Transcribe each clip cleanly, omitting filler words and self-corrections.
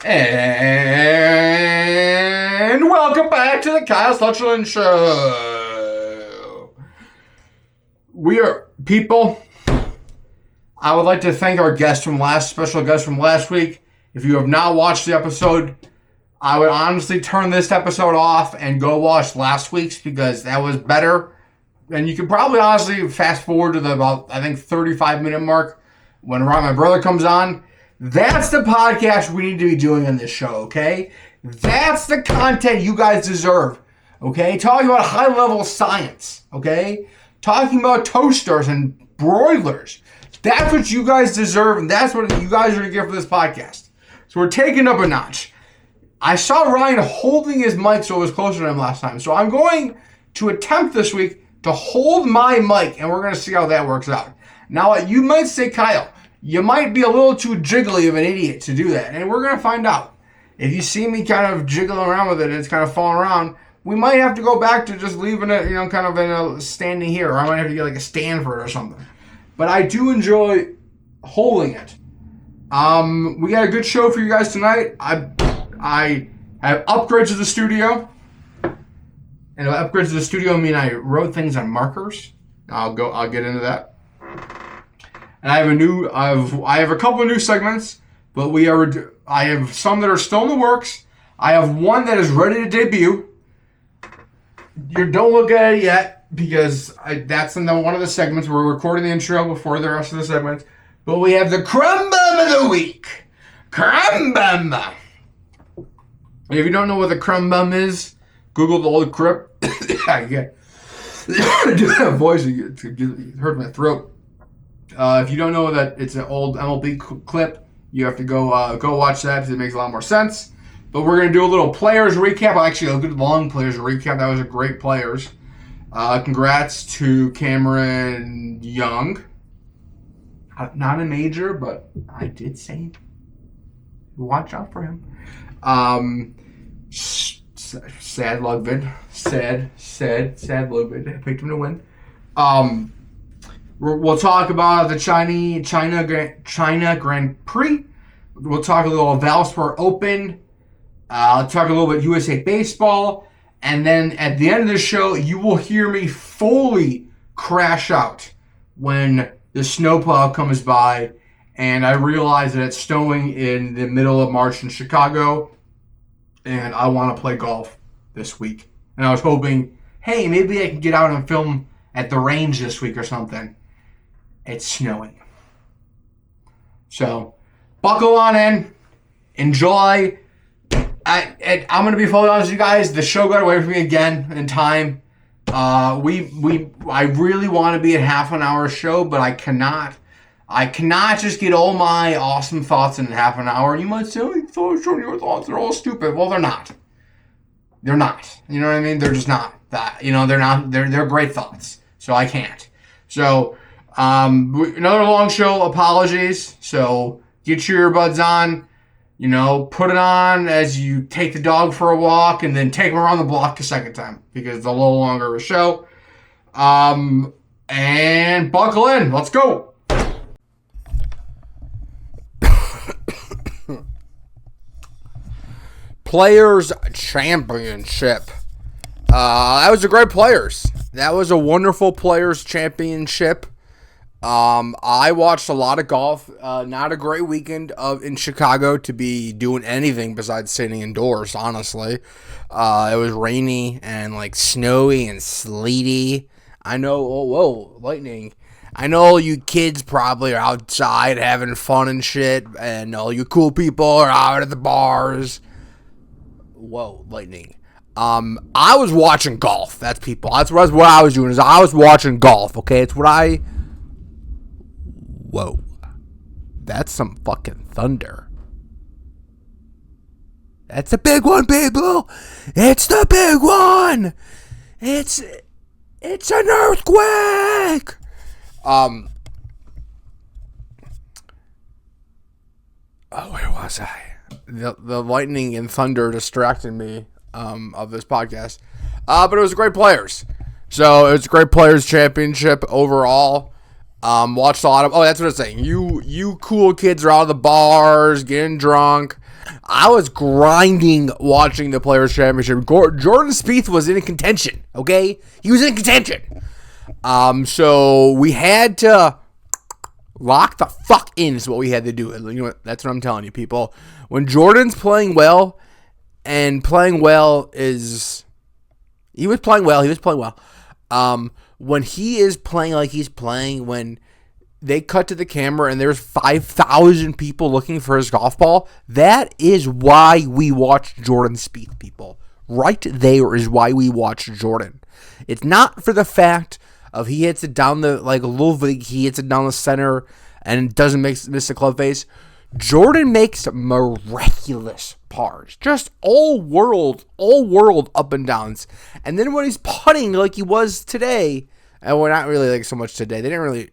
And welcome back to the Kyle Sutherland Show. We are people. I would like to thank our special guest from last week. If you have not watched the episode, I would honestly turn this episode off and go watch last week's because that was better. And you can probably honestly fast forward to the about 35-minute mark when my brother comes on. That's the podcast we need to be doing on this show, okay? That's the content you guys deserve, okay? Talking about high-level science, okay? Talking about toasters and broilers. That's what you guys deserve, and that's what you guys are going to get for this podcast. So we're taking up a notch. I saw Ryan holding his mic so it was closer to him last time. So I'm going to attempt this week to hold my mic, and we're going to see how that works out. Now, you might say, Kyle, you might be a little too jiggly of an idiot to do that, and we're going to find out. If you see me kind of jiggling around with it and it's kind of falling around, we might have to go back to just leaving it, kind of in a standing here, or I might have to get like a stand for it or something. But I do enjoy holding it. We got a good show for you guys tonight. I have upgrades to the studio. And upgrades to the studio mean I wrote things on markers. I'll get into that. And I have a couple of new segments, but I have some that are still in the works. I have one that is ready to debut. You don't look at it yet because that's in one of the segments. We're recording the intro before the rest of the segments. But we have the Crumb Bum of the week. Crumb Bum. If you don't know what the Crumb Bum is, Google the old crip. I do that voice. It hurt my throat. If you don't know that it's an old MLB clip, you have to go watch that because it makes a lot more sense. But we're going to do a little players recap. Actually, a good long players recap. That was a great players. Congrats to Cameron Young. Not a major, but I did say watch out for him. Sad Ludvig. Sad Ludvig. I picked him to win. We'll talk about the China Grand Prix. We'll talk a little Valspar Open. I'll talk a little bit USA Baseball. And then at the end of the show, you will hear me fully crash out when the snowplow comes by and I realize that it's snowing in the middle of March in Chicago and I want to play golf this week. And I was hoping, hey, maybe I can get out and film at the range this week or something. It's snowing. So, buckle on in. Enjoy. I'm going to be fully honest with you guys. The show got away from me again in time. I really want to be a half an hour show, but I cannot just get all my awesome thoughts in half an hour. You might say, your thoughts, they're all stupid. Well, they're not. They're not. You know what I mean? They're just not. They're not. They're great thoughts. So I can't. So, another long show. Apologies. So get your earbuds on. Put it on as you take the dog for a walk and then take him around the block a second time because it's a little longer of a show. And buckle in. Let's go. Players Championship. That was a great players. That was a wonderful Players Championship. I watched a lot of golf. Not a great weekend in Chicago to be doing anything besides sitting indoors, honestly. It was rainy and snowy and sleety. I know, whoa, lightning. I know all you kids probably are outside having fun and shit, and all you cool people are out at the bars. Whoa, lightning. I was watching golf. That's what I was doing. I was watching golf, okay? It's what I... Whoa. That's some fucking thunder. That's a big one, people. It's the big one. It's an earthquake. Where was I? The lightning and thunder distracted me of this podcast. But it was great players. So it was a great players championship overall. Watched a lot of... Oh, that's what I was saying. You cool kids are out of the bars, getting drunk. I was grinding watching the Players' Championship. Jordan Spieth was in contention, okay? He was in contention. So we had to lock the fuck in is what we had to do. You know what? That's what I'm telling you, people. When Jordan's playing well, and playing well is... He was playing well. When he is playing like he's playing, when they cut to the camera and there's 5,000 people looking for his golf ball, that is why we watch Jordan Spieth, people. Right there is why we watch Jordan. It's not for the fact of he hits it down the, like Ludvig, he hits it down the center and doesn't miss the club face. Jordan makes miraculous pars. Just all world up and downs. And then when he's putting like he was today, and we're not really like so much today.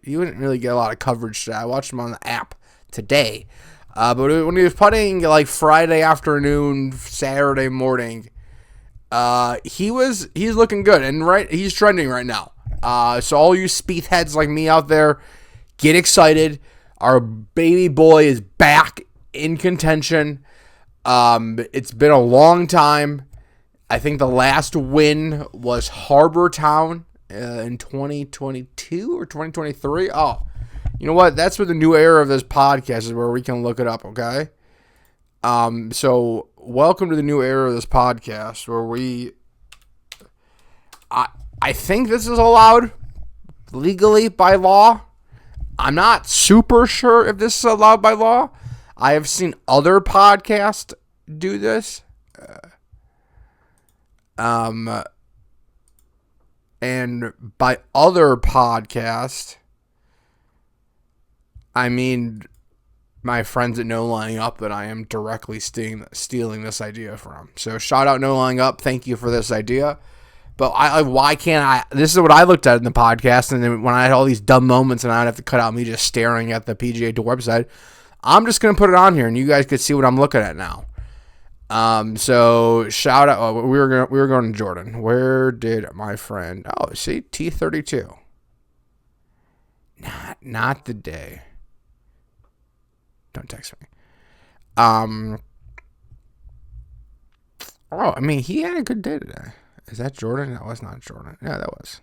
He wouldn't really get a lot of coverage today. I watched him on the app today. But when he was putting like Friday afternoon, Saturday morning, he's looking good. And he's trending right now. So all you Spieth heads like me out there, get excited. Our baby boy is back in contention. It's been a long time. I think the last win was Harbour Town in 2022 or 2023. Oh, you know what? That's what the new era of this podcast is, where we can look it up, okay? So welcome to the new era of this podcast, where I think this is allowed legally by law. I'm not super sure if this is allowed by law. I have seen other podcasts do this. And by other podcast, I mean my friends at No Lying Up that I am directly stealing this idea from. So shout out No Lying Up. Thank you for this idea. But why can't I? This is what I looked at in the podcast, and then when I had all these dumb moments and I'd have to cut out me just staring at the PGA Tour website, I'm just going to put it on here, and you guys could see what I'm looking at now. So shout out. Oh, we were going to Jordan. Where did my friend? Oh, see, T32. Not the day. Don't text me. Oh, I mean, he had a good day today. Is that Jordan? That was not Jordan. Yeah, that was.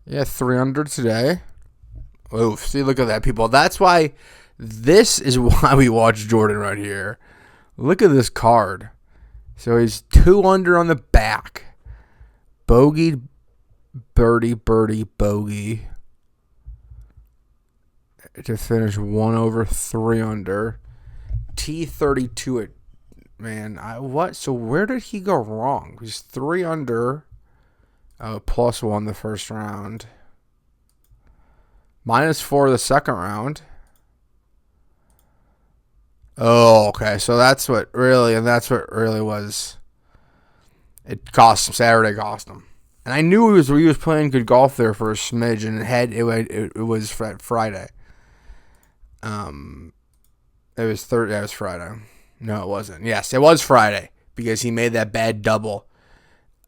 Yeah, 300 today. Oof. See, look at that, people. That's why. This is why we watch Jordan right here. Look at this card. So he's 2 under on the back. Bogey, birdie, bogey. To finish 1 over, 3 under. T32 at. Man, what? So where did he go wrong? He's 3 under. +1 the first round. -4 the second round. Oh, okay. So that's what really was. It cost him. Saturday cost him. And I knew he was playing good golf there for a smidge, and it was Friday. It was Friday. No, it wasn't. Yes, it was Friday because he made that bad double.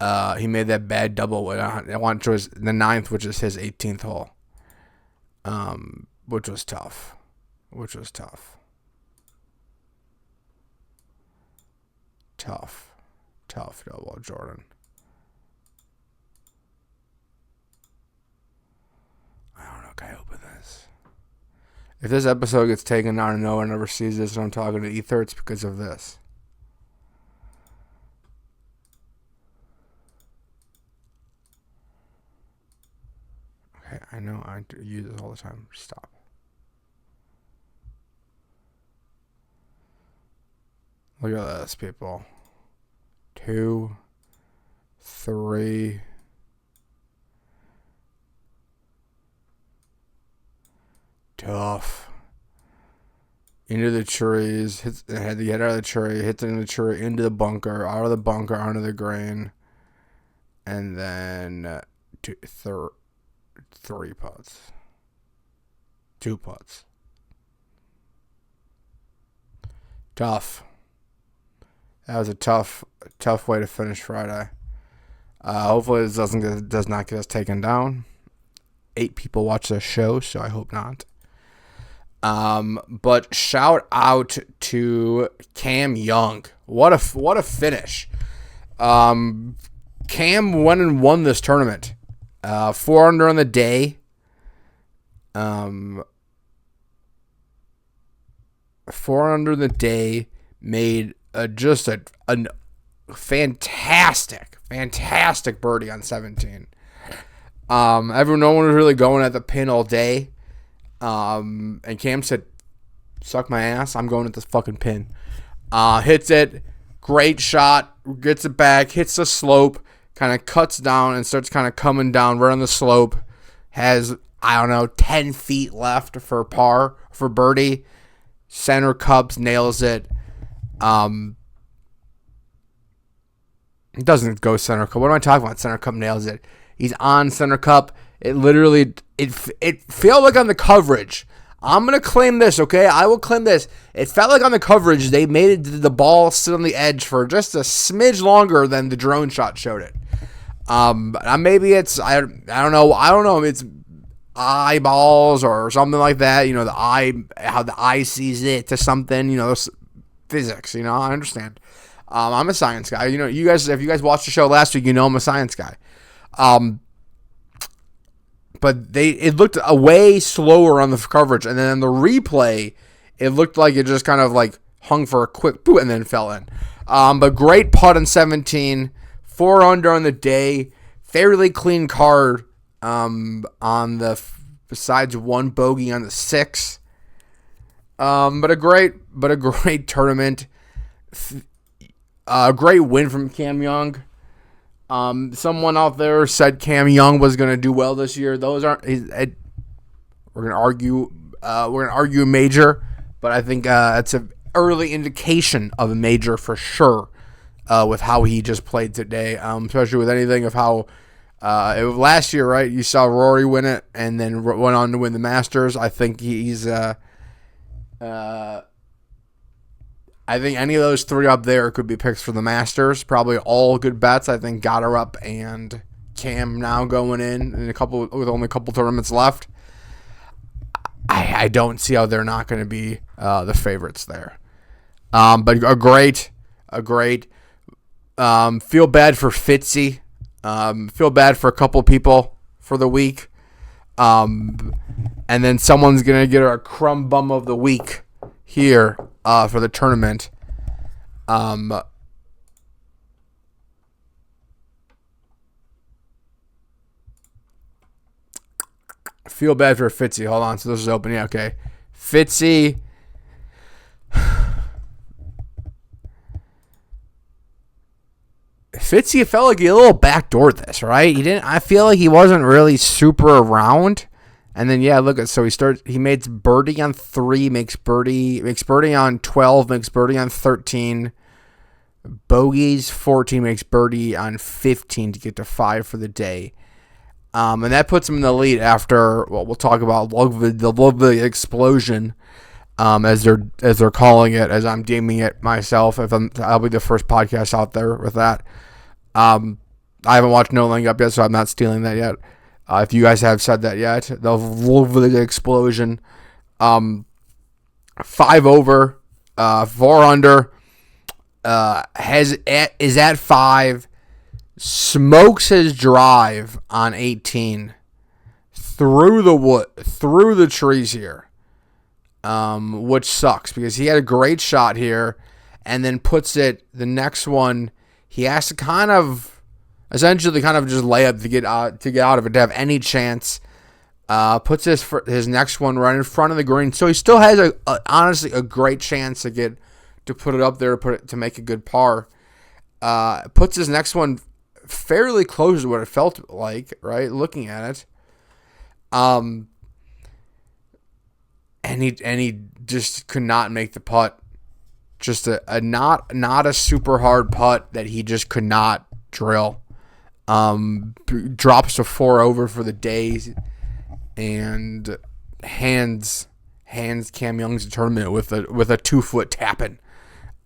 He made that bad double which was the 9th, which is his 18th hole. Which was tough. Tough double, Jordan. I don't know. Can I open this? If this episode gets taken down and no one ever sees this and I'm talking to Ether, it's because of this. Okay, I know I use this all the time. Stop. Look at this, people. 2, 3... Tough. Into the trees. Had to get out of the tree. Hits it in the tree. Into the bunker. Out of the bunker. Onto the green. And then 3 putts. 2 putts. Tough. That was a tough way to finish Friday. Hopefully this does not get us taken down. 8 people watch this show, so I hope not. But shout out to Cam Young. What a finish. Cam went and won this tournament. 4 under on the day. 4 under the day, made just a fantastic birdie on 17. No one was really going at the pin all day. And Cam said, "Suck my ass, I'm going at this fucking pin." Hits it, great shot, gets it back, hits the slope, kind of cuts down and starts kind of coming down right on the slope. Has, 10 feet left for par, for birdie. Center cups, nails it. It doesn't go center cup. What am I talking about? Center cup, nails it. He's on center cup. It literally, it felt like on the coverage. I'm going to claim this, okay? I will claim this. It felt like on the coverage, they made the ball sit on the edge for just a smidge longer than the drone shot showed it. Maybe it's, I don't know. It's eyeballs or something like that. How the eye sees it to something, physics, I understand. I'm a science guy. If you guys watched the show last week, I'm a science guy. But it looked way slower on the coverage, and then on the replay, it looked like it just kind of like hung for a quick boot and then fell in. But great putt on 17, 4 under on the day, fairly clean card besides one bogey on the 6. But a great tournament. A great win from Cam Young. Someone out there said Cam Young was going to do well this year. Those aren't. We're going to argue. We're going to argue a major, but I think it's an early indication of a major for sure. With how he just played today, especially with anything of how it was last year, right? You saw Rory win it, and then went on to win the Masters. I think he's. I think any of those 3 up there could be picks for the Masters. Probably all good bets. I think Gotterup and Cam now going in with only a couple tournaments left. I don't see how they're not going to be the favorites there. But a great. Feel bad for Fitzy. Feel bad for a couple people for the week. And then someone's going to get a Crumb Bum of the week here for the tournament. Feel bad for Fitzy. Hold on. So this is open. Yeah, okay. Fitzy. Fitzy felt like he a little backdoored this, right? I feel like he wasn't really super around. And then he made birdie on 3, makes birdie on 12, makes birdie on 13, bogeys 14, makes birdie on 15 to get to 5 for the day. And that puts him in the lead after we'll talk about the Ludvig explosion, as they're calling it, as I'm deeming it myself. I'll be the first podcast out there with that. I haven't watched No Laying Up yet, so I'm not stealing that yet. If you guys have said that yet, the Ludvig explosion, 5 over, 4 under, is at 5, smokes his drive on 18 through the trees here, which sucks because he had a great shot here, and then puts it the next one. He has to essentially just lay up to get out of it to have any chance. Puts his next one right in front of the green, so he still has honestly a great chance to put it up there, to make a good par. Puts his next one fairly close to what it felt like, right? Looking at it, and he just could not make the putt. Just a not a super hard putt that he just could not drill. Drops to 4 over for the day, and hands Cam Young's tournament with a 2-foot tapping.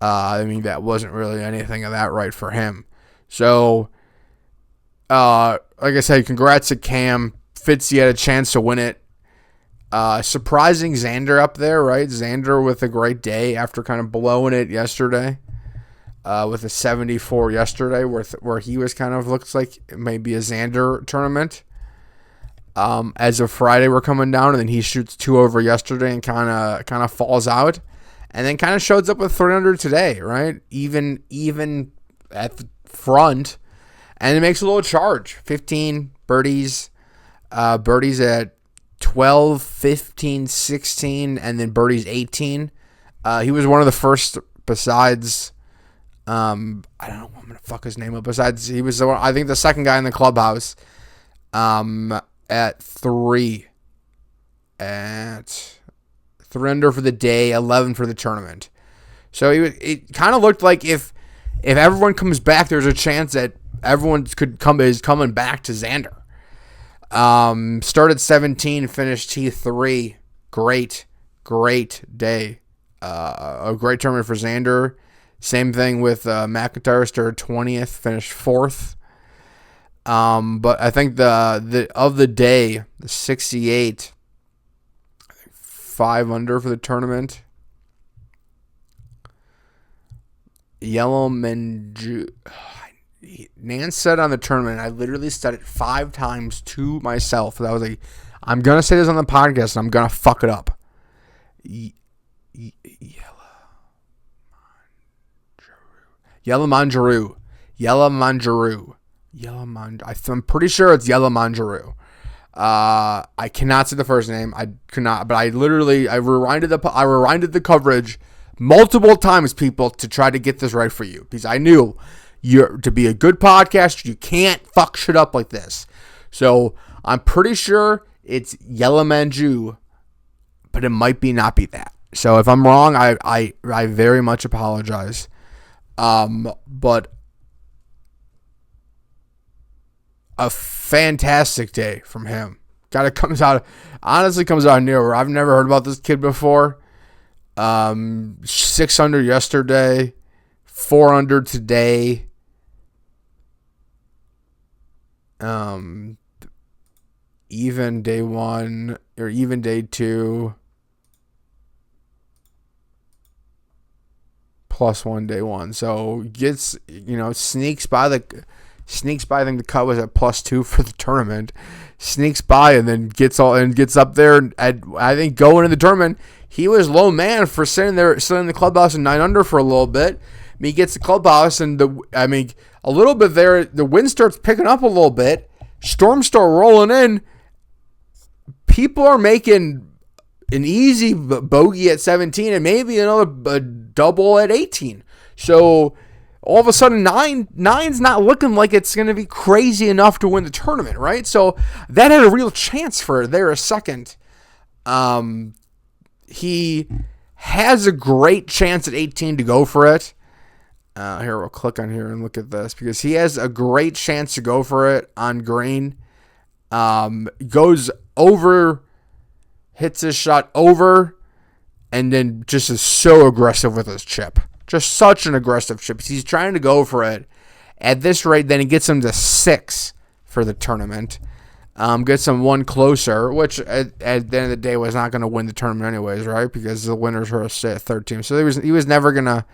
That wasn't really anything of that right for him. So, like I said, congrats to Cam. Fitzy had a chance to win it. Surprising Xander up there, right? Xander with a great day after kind of blowing it yesterday. With a 74 yesterday, where he was kind of looks like maybe a Xander tournament. As of Friday, we're coming down, and then he shoots 2 over yesterday and kind of falls out, and then kind of shows up with 300 today, right? Even at the front, and it makes a little charge. 15 birdies, birdies at 12, 15, 16, and then birdies 18. He was one of the first besides. I don't know. I'm gonna fuck his name up. Besides, he was I think the second guy in the clubhouse. At 3 under for the day, 11 for the tournament. So it kind of looked like if everyone comes back, there's a chance that everyone is coming back to Xander. Started 17, finished T3. Great day. A great tournament for Xander. Same thing with McIntyre. Started 20th, finished 4th. But I think the of the day, the 68, 5 under for the tournament. Yellow Manju. Nance said on the tournament, I literally said it 5 times to myself. That was I'm gonna say this on the podcast, and I'm gonna fuck it up. Yellow Manjaro. I'm pretty sure it's Yellow Manjaro. I cannot say the first name. I cannot, but I rewinded the coverage multiple times, people, to try to get this right for you, because I knew to be a good podcaster, you can't fuck shit up like this. So I'm pretty sure it's Yellow Manju, but it might not be that. So if I'm wrong, I very much apologize. But a fantastic day from him. Comes out of nowhere. I've never heard about this kid before. 6 under yesterday, 4 under today. Even day 1 or even day 2. +1 day 1. So gets, sneaks by. I think the cut was at +2 for the tournament. Sneaks by and then gets up there. And I think going into the tournament, he was low man for sitting in the clubhouse and 9 under for a little bit. He gets the clubhouse and a little bit there. The wind starts picking up a little bit. Storms start rolling in. People are making an easy bogey at 17 and maybe another double at 18. So all of a sudden, nine's not looking like it's going to be crazy enough to win the tournament, right? So that had a real chance for there a second. He has a great chance at 18 to go for it. Here, we'll click on here and look at this, because he has a great chance to go for it on green. Goes over, hits his shot over, and then just is so aggressive with his chip. Just such an aggressive chip. He's trying to go for it. At this rate, then he gets him to 6 for the tournament. Gets him 1 closer, which at the end of the day was not going to win the tournament anyways, right? Because the winners were a 3rd team. So he was never going to...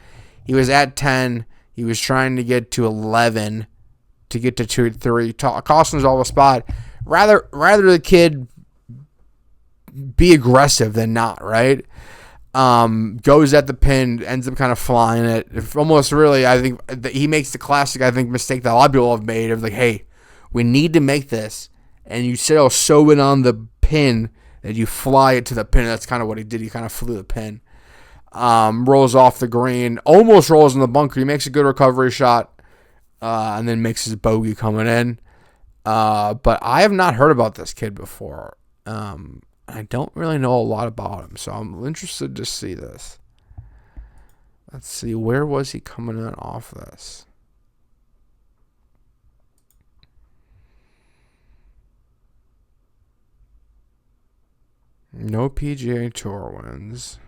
He was at 10. He was trying to get to 11 to get to 2-3. Cost him all the spot. Rather the kid be aggressive than not, right? Goes at the pin, ends up kind of flying it. Almost really, I think he makes the classic, mistake that a lot of people have made of hey, we need to make this, and you still sew it on the pin, and you fly it to the pin. That's kind of what he did. He kind of flew the pin. Rolls off the green, almost rolls in the bunker. He makes a good recovery shot, and then makes his bogey coming in. But I have not heard about this kid before. I don't really know a lot about him, so I'm interested to see this. Let's see, where was he coming in off this? No PGA Tour wins.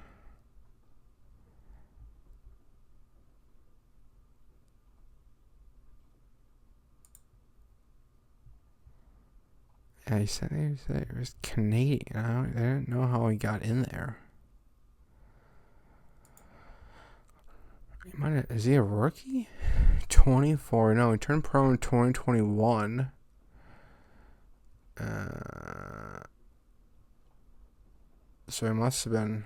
Yeah, he said he was Canadian. I didn't know how he got in there. Is he a rookie? 24. No, he turned pro in 2021. So he must have been.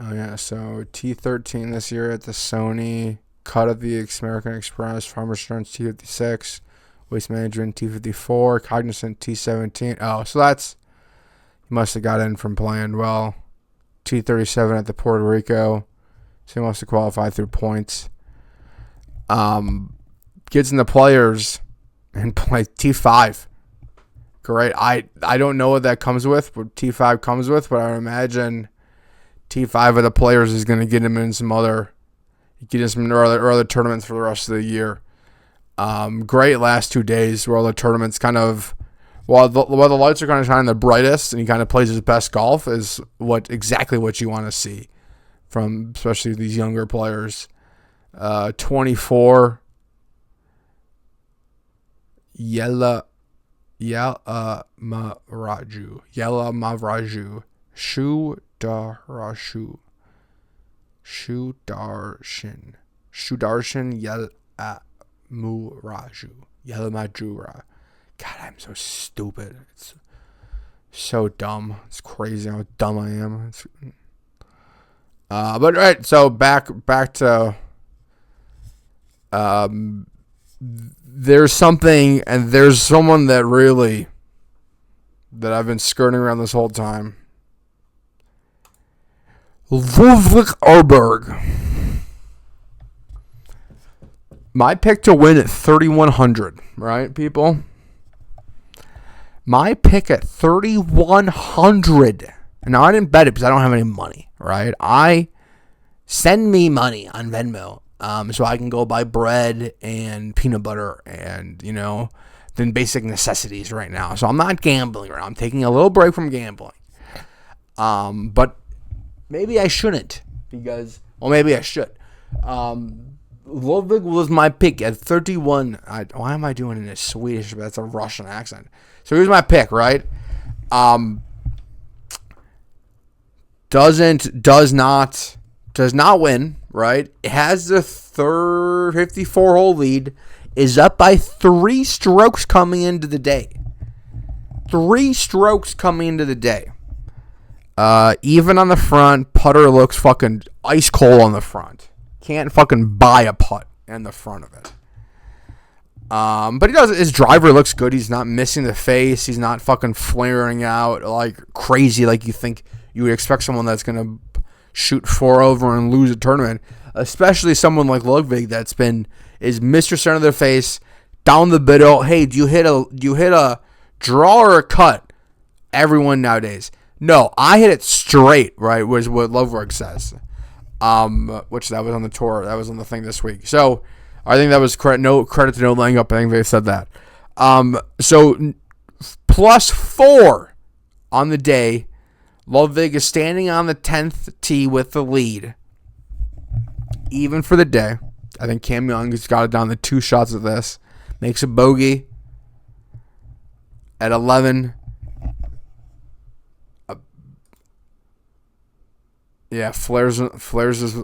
Oh yeah, so T13 this year at the Sony, cut at the American Express, Farmer Stearns T56, Waste Management T54, Cognizant T17. Oh, so that's, he must have got in from playing well. T37 at the Puerto Rico, so he must have qualified through points. Gets in the players and play T5. Great. I don't know what that comes with, what T5 comes with, but I would imagine T5 of the players is going to get him in some other tournaments for the rest of the year. Great last 2 days where all the tournaments kind of, while the lights are kind of shining the brightest and he kind of plays his best golf, is exactly what you want to see from especially these younger players. 24 Yella Mavraju Shudarshin Yelamajura. God, I'm so stupid. It's so dumb. It's crazy how dumb I am. But right, so back to there's something, and there's someone that I've been skirting around this whole time. Ludvig Aberg. My pick to win at 3,100, right, people? My pick at 3,100. Now, I didn't bet it because I don't have any money, right? Send me money on Venmo so I can go buy bread and peanut butter and, the basic necessities right now. So I'm not gambling right now. I'm taking a little break from gambling. But maybe I shouldn't because, well, maybe I should. Ludvig was my pick at 31. Why am I doing it in Swedish? That's a Russian accent. So here's my pick, right? Does not win, right? It has the 54-hole lead. Is up by 3 strokes coming into the day. 3 strokes coming into the day. Even on the front, putter looks fucking ice cold on the front. Can't fucking buy a putt in the front of it. But he does. His driver looks good. He's not missing the face. He's not fucking flaring out like crazy like you think you would expect someone that's gonna shoot 4 over and lose a tournament. Especially someone like Ludvig is Mr. Center of the face, down the middle. Hey, do you hit a draw or a cut? Everyone nowadays. No, I hit it straight, right, was what Ludvig says. Which that was on the tour. That was on the thing this week. So I think that was credit to No Laying Up. I think they said that. So +4 on the day. Ludvig is standing on the 10th tee with the lead. Even for the day. I think Cam Young has got it down to 2 shots of this. Makes a bogey at 11. Flares his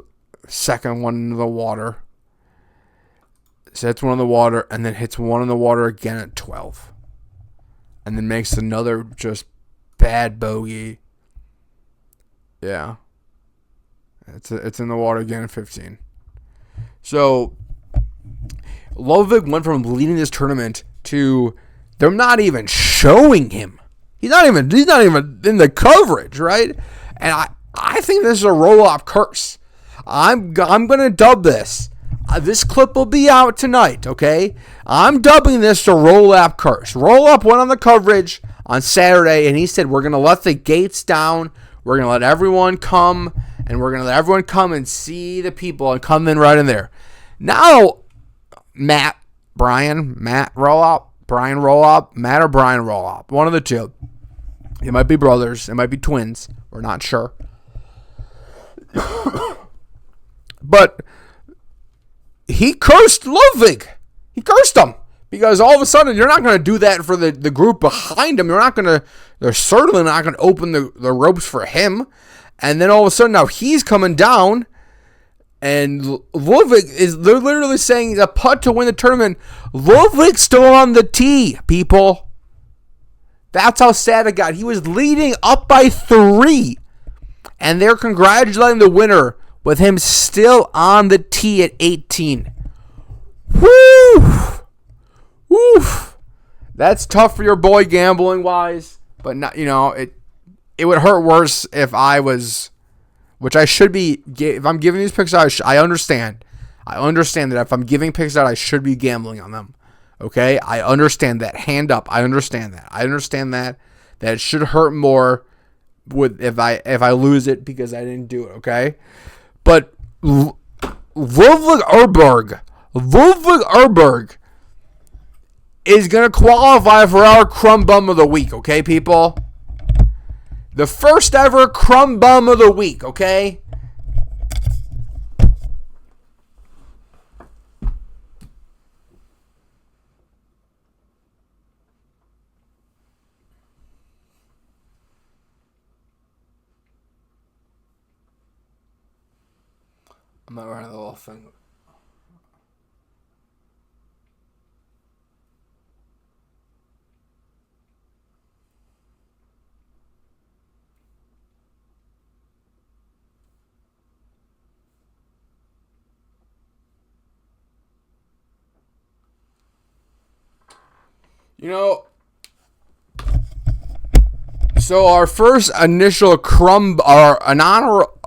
second one into the water. Sets one in the water and then hits one in the water again at 12. And then makes another just bad bogey. Yeah. It's in the water again at 15. So Ludvig went from leading this tournament to they're not even showing him. He's not even in the coverage, right? And I think this is a roll-up curse. I'm gonna dub this. This clip will be out tonight, okay? I'm dubbing this a roll-up curse. Roll-up went on the coverage on Saturday, and he said we're gonna let the gates down. We're gonna let everyone come, and we're gonna let everyone come and see the people and come in right in there. Now, Matt roll up, Brian roll up, Matt or Brian roll up. One of the two. It might be brothers. It might be twins. We're not sure. But he cursed Ludvig. He cursed him Because all of a sudden, you're not going to do that for the group behind him. They're certainly not going to open the ropes for him. And then all of a sudden, now he's coming down. And Ludvig they're literally saying he's a putt to win the tournament. Ludvig's still on the tee, people. That's how sad it got. He was leading up by 3. And they're congratulating the winner with him still on the tee at 18. Woo! Oof. That's tough for your boy gambling wise, but not, it would hurt worse if I was, which I should be, if I'm giving these picks out, I understand. I understand that if I'm giving picks out, I should be gambling on them. Okay? I understand that. Hand up. I understand that. That it should hurt more if I lose it because I didn't do it, okay? But Ludvig Aberg is going to qualify for our Crumb Bum of the Week, okay, people? The first ever Crumb Bum of the Week, okay? I'm not running the whole thing. So our first initial inaugural,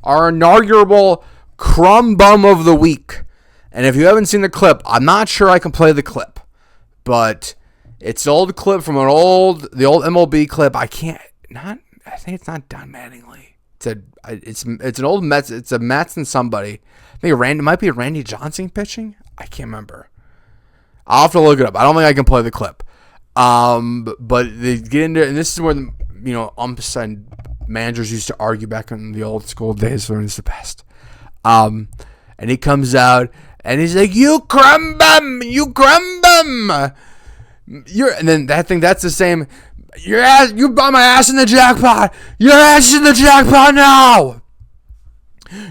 our inaugural Crumb Bum of the Week. And if you haven't seen the clip, I'm not sure I can play the clip, but it's an old clip from the old MLB clip. I think it's not Don Mattingly. It's an old Mets. It's a Mets and somebody. I think it might be Randy Johnson pitching. I can't remember. I'll have to look it up. I don't think I can play the clip. But they get into it, and this is where umps and managers used to argue back in the old school days when it's the best. And he comes out and he's like, "You crumb bum, you crumb bum." And then that's the same. You bought my ass in the jackpot. Your ass in the jackpot now.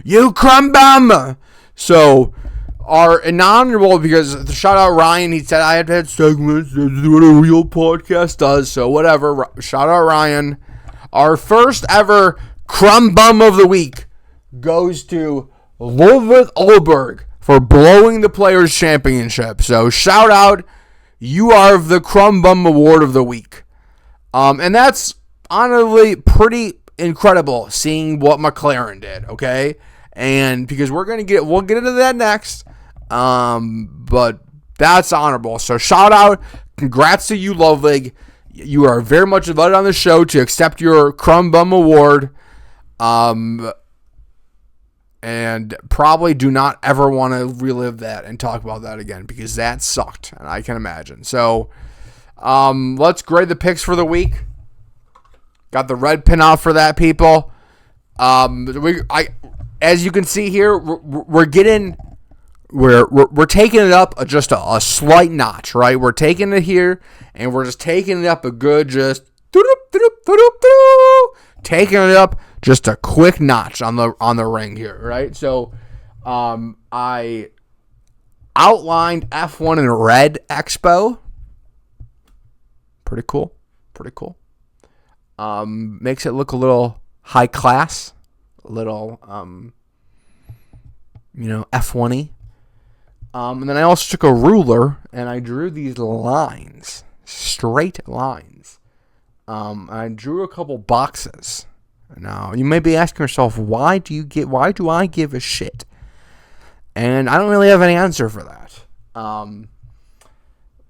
You crumb bum. So our inaugural, because shout out Ryan, he said I had segments. This is what a real podcast does. So whatever. Shout out Ryan. Our first ever Crumb Bum of the Week goes to Ludvig Aberg for blowing the Players' Championship. So shout out. You are the Crumb Bum Award of the Week. And that's honestly pretty incredible seeing what McLaren did, okay? And because we'll get into that next. But that's honorable. So shout out, congrats to you, Ludvig. You are very much invited on the show to accept your Crumb Bum Award. And probably do not ever want to relive that and talk about that again because that sucked, and I can imagine. So let's grade the picks for the week. Got the red pin out for that, people. As you can see here, we're taking it up just a slight notch, right? We're taking it here, and we're just taking it up a good taking it up just a quick notch on the ring here, right? So I outlined F1 in red Expo. Pretty cool. Makes it look a little high class, a little F1-y. And then I also took a ruler and I drew these lines, straight lines. And I drew a couple boxes. Now, you may be asking yourself, why do I give a shit? And I don't really have an answer for that.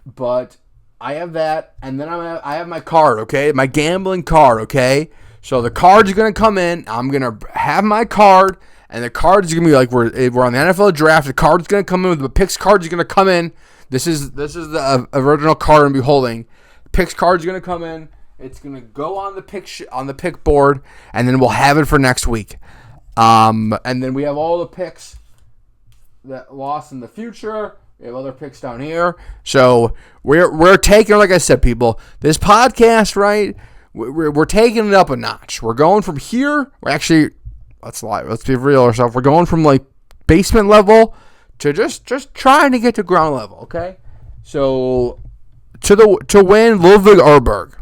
But I have that, and then I have my card, okay? My gambling card, okay? So the card's going to come in. I'm going to have my card, and the card is going to be like we're on the NFL draft. The card's going to come in. The picks card is going to come in. This is the original card I'm going to be holding. Picks card is going to come in. It's going to go on the pick board, and then we'll have it for next week. And then we have all the picks that lost in the future. We have other picks down here. So we're taking, like I said, people, this podcast, right? We're taking it up a notch. We're going from here. We're actually, let's be real ourselves. We're going from like basement level to just trying to get to ground level. Okay. So to win, Ludvig Aberg.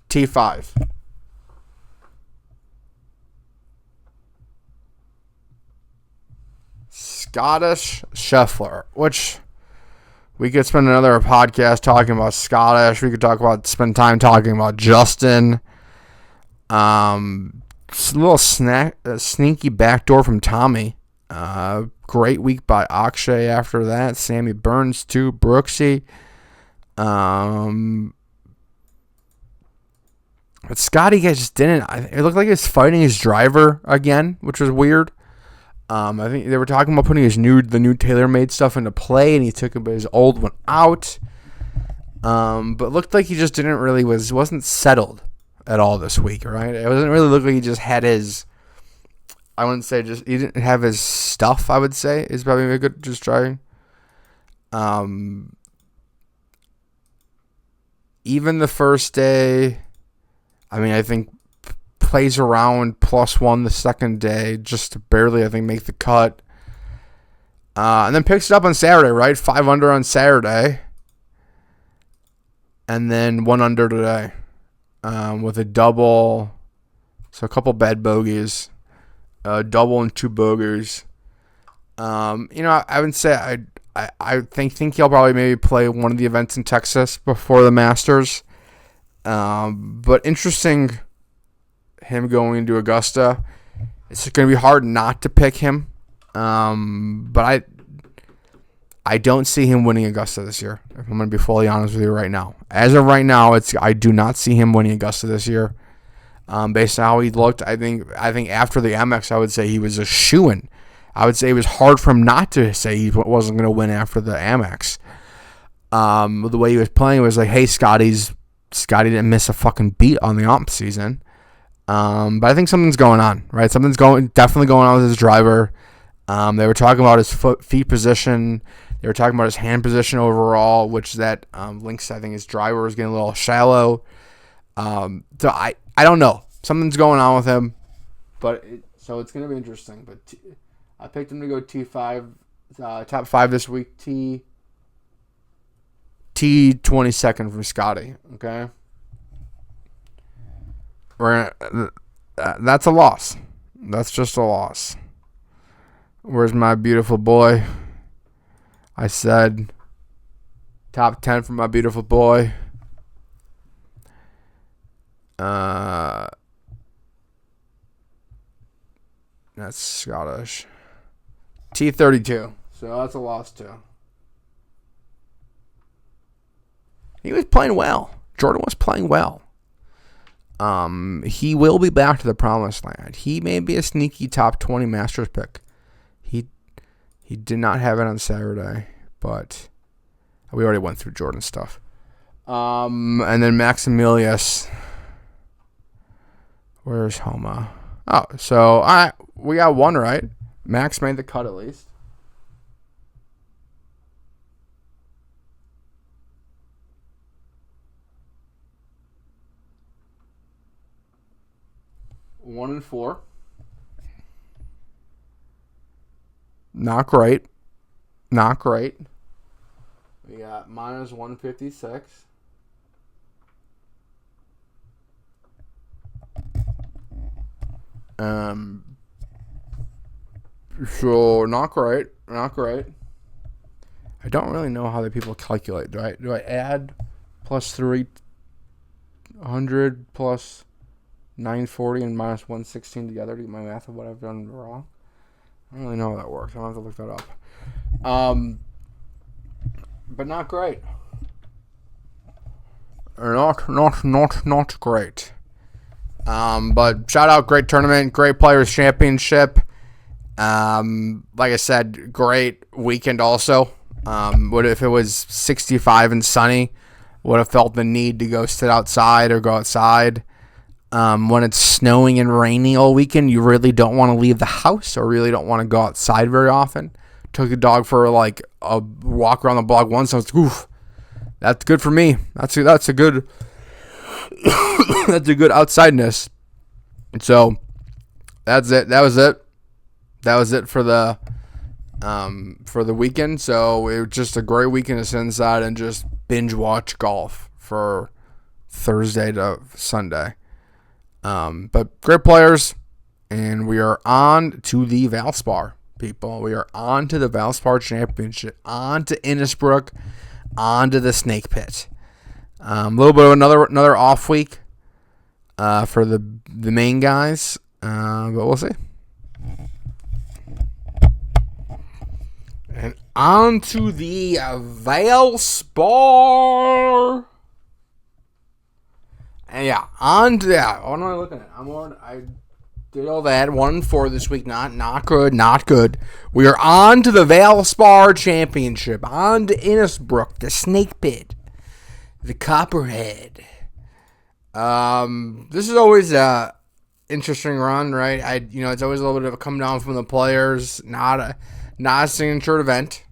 T5. Scottish Scheffler, which we could spend another podcast talking about Scottish. We could spend time talking about Justin. A little sneaky backdoor from Tommy. Great week by Akshay after that. Sammy Burns too. Brooksy. But Scotty just didn't. It looked like he was fighting his driver again, which was weird. I think they were talking about putting the new TaylorMade stuff into play, and he took his old one out. But it looked like he just wasn't settled at all this week, right? It doesn't really look like he just had his. I wouldn't say he didn't have his stuff. I would say is probably a good just try. Even the first day, I mean, I think plays around +1 the second day, just to barely, I think, make the cut. And then picks it up on Saturday, right? 5 under on Saturday. And then 1 under today. With a double. So a couple bad bogeys. A double and 2 bogeys. I would say I think he'll probably maybe play one of the events in Texas before the Masters. But interesting, him going into Augusta. It's going to be hard not to pick him. But I don't see him winning Augusta this year. If I'm going to be fully honest with you right now. As of right now, I do not see him winning Augusta this year. Based on how he looked, I think after the Amex, I would say he was a shoo-in. I would say it was hard for him not to say he wasn't going to win after the Amex. The way he was playing was like, hey, Scotty didn't miss a fucking beat on the ump season. But I think something's going on, right? Something's definitely going on with his driver. They were talking about his feet position. They were talking about his hand position overall, which that links, I think, his driver is getting a little shallow. So I don't know. Something's going on with him. So it's going to be interesting. But I picked him to go T5, top 5 this week. T 22nd from Scotty. Okay. That's a loss. That's just a loss. Where's my beautiful boy? I said top 10 for my beautiful boy. That's Scottish. T32. So that's a loss too. He was playing well. Jordan was playing well. He will be back to the promised land. He may be a sneaky top 20 Masters pick. He did not have it on Saturday, but we already went through Jordan stuff. And then Maximilius. Where's Homa? Oh, so we got one right. Max made the cut at least. One and 4. Not great. Not great. We got minus 156. So not great. Not great. I don't really know how the people calculate. Do I add plus 300 plus 940 and minus 116 together to get my math of what I've done wrong? I don't really know how that works. I'll have to look that up. But not great. Not great. But shout out, great tournament, great Players Championship. Like I said, great weekend also. What if it was 65 and sunny? Would have felt the need to go sit outside or go outside. When it's snowing and raining all weekend, you really don't want to leave the house or really don't want to go outside very often. Took the dog for like a walk around the block once. I was oof, that's good for me. That's a good that's a good outsideness. And so that's it. That was it for the weekend. So it was just a great weekend to sit inside and just binge watch golf for Thursday to Sunday. But great players, and we are on to the Valspar, people. We are on to the Valspar Championship, on to Innisbrook, on to the Snake Pit. A little bit of another off week for the main guys, but we'll see. And on to the Valspar. And yeah, on to that. What am I looking at? I did all that. 1-4 this week. Not good. We are on to the Valspar Championship. On to Innisbrook, the Snake Pit, the Copperhead. This is always a interesting run, right? It's always a little bit of a come down from the players. Not a signature event.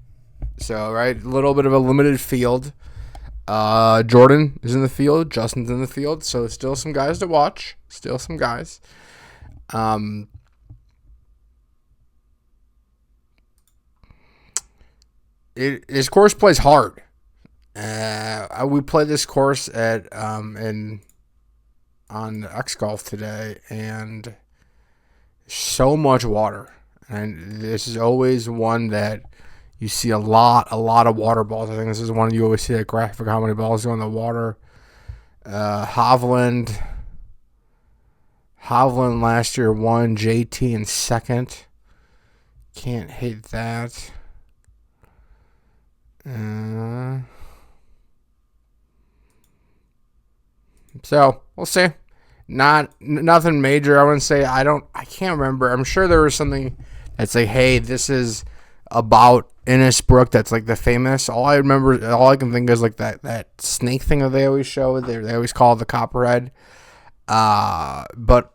So, right, a little bit of a limited field. Jordan is in the field. Justin's in the field. So still some guys to watch. Still some guys. His course plays hard. We played this course on X Golf today, and so much water. And this is always one that you see a lot of water balls. I think this is one you always see that graphic, how many balls go in the water. Hovland last year won, JT in second. Can't hate that. So we'll see. Nothing major. I wouldn't say. I can't remember. I'm sure there was something that's like, hey, this is about Innisbrook. That's like the famous. All I can think is like that snake thing that they always show. They always call it the Copperhead. But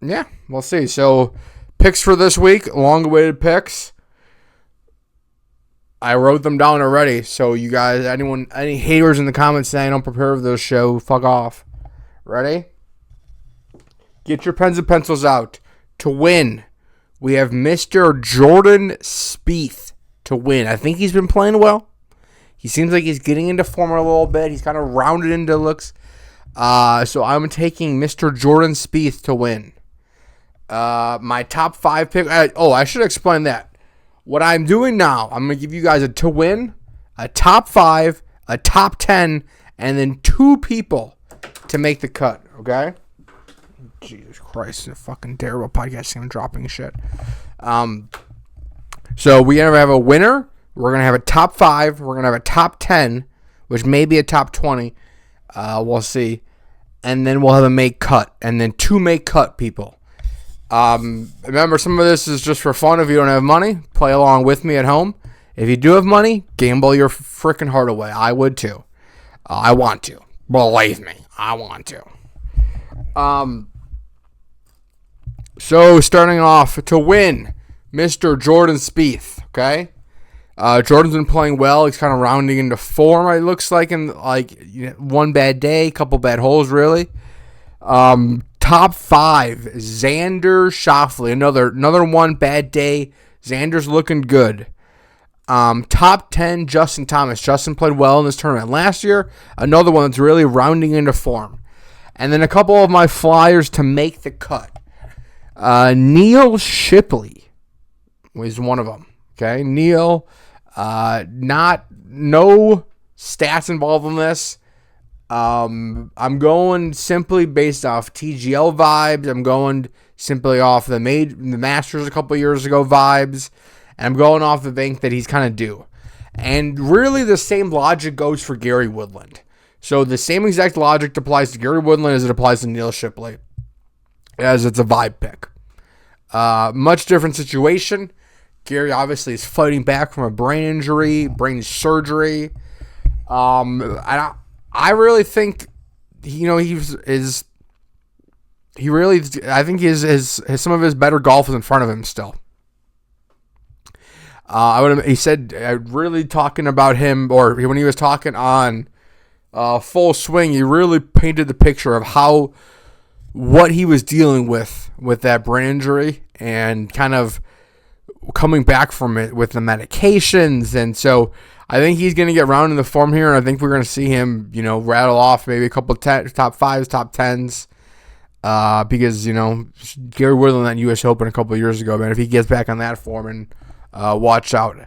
yeah, we'll see. So picks for this week, long-awaited picks. I wrote them down already. So you guys, any haters in the comments saying I don't prepare for this show, fuck off. Ready? Get your pens and pencils out. To win, we have Mr. Jordan Spieth to win. I think he's been playing well. He seems like he's getting into form a little bit. He's kind of rounded into looks. So I'm taking Mr. Jordan Spieth to win. My top 5 pick. I should explain that. What I'm doing now, I'm going to give you guys a to win, a top 5, a top 10, and then 2 people to make the cut, okay? Jesus Christ, a fucking terrible podcast. I'm dropping shit. So we're going to have a winner. We're going to have a top 5. We're going to have a top 10, which may be a top 20. We'll see. And then we'll have a make cut. And then 2 make cut people. Remember, some of this is just for fun. If you don't have money, play along with me at home. If you do have money, gamble your freaking heart away. I would too. I want to. Believe me, I want to. So starting off, to win, Mr. Jordan Spieth, okay? Jordan's been playing well. He's kind of rounding into form, it looks like, in one bad day, couple bad holes, really. Top 5, Xander Schauffele. Another one bad day. Xander's looking good. Top 10, Justin Thomas. Justin played well in this tournament last year. Another one that's really rounding into form. And then a couple of my flyers to make the cut. Neil Shipley was one of them. Okay, Neil. No stats involved in this. I'm going simply based off TGL vibes. I'm going simply off the Masters a couple years ago vibes. And I'm going off the bank that he's kind of due. And really the same logic goes for Gary Woodland. So the same exact logic applies to Gary Woodland as it applies to Neil Shipley. As it's a vibe pick. Much different situation. Gary obviously is fighting back from a brain surgery. I really think, he is I think his some of his better golf is in front of him still. He said really talking about him, or when he was talking on Full Swing, he really painted the picture of what he was dealing with that brain injury and kind of coming back from it with the medications. And so I think he's going to get round in the form here, and I think we're going to see him, rattle off maybe a couple top fives, top tens. Because, Gary Woodland at U.S. Open a couple of years ago, man, if he gets back on that form, and watch out.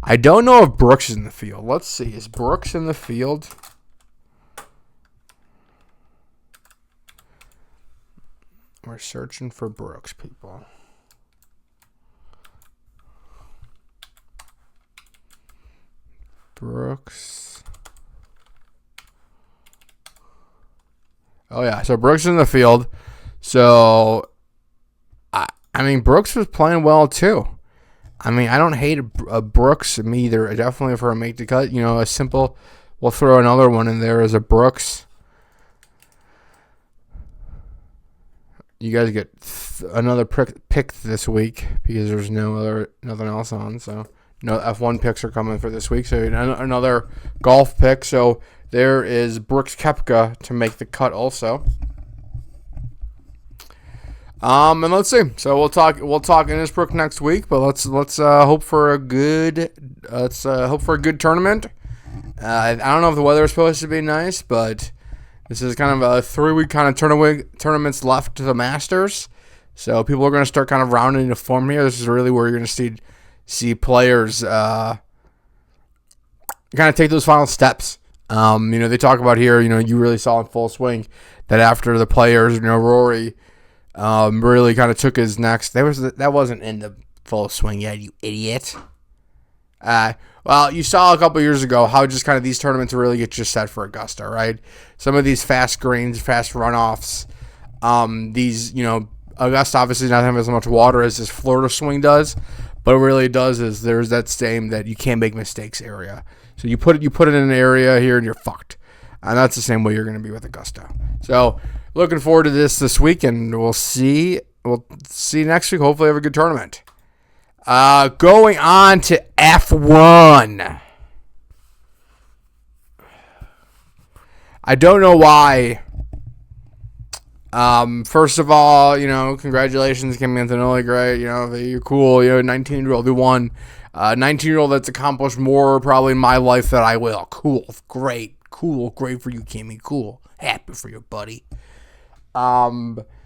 I don't know if Brooks is in the field. Let's see. Is Brooks in the field? We're searching for Brooks, people. Brooks. Oh, yeah. So Brooks is in the field. So, I mean, Brooks was playing well, too. I mean, I don't hate a Brooks, me either. Definitely for a make the cut. A simple, we'll throw another one in there as a Brooks. You guys get another pick this week because there's nothing else on. So, no F1 picks are coming for this week. So, another golf pick. So, there is Brooks Koepka to make the cut also. And let's see. So we'll talk Innisbrook next week, but let's hope for a good tournament. I don't know if the weather is supposed to be nice, but this is kind of a 3-week kind of tournaments left to the Masters. So people are going to start kind of rounding into form here. This is really where you're going to see players kind of take those final steps. They talk about here, you really saw in Full Swing that after the players, Rory really kind of took his next. That wasn't in the Full Swing yet, you idiot. Well, you saw a couple years ago how just kind of these tournaments really get you set for Augusta, right? Some of these fast greens, fast runoffs. Augusta obviously not having as much water as this Florida Swing does, but what it really does is there's that same that you can't make mistakes area. So you put it in an area here and you're fucked. And that's the same way you're going to be with Augusta. So looking forward to this week, and we'll see next week. Hopefully have a good tournament. Going on to F1. I don't know why. First of all, congratulations, Kim Antonelli, great. You're cool. 19-year-old who won. 19-year-old that's accomplished more probably in my life than I will. Cool, great. Cool, great for you, Kimmy. Cool, happy for you, buddy. Kimmy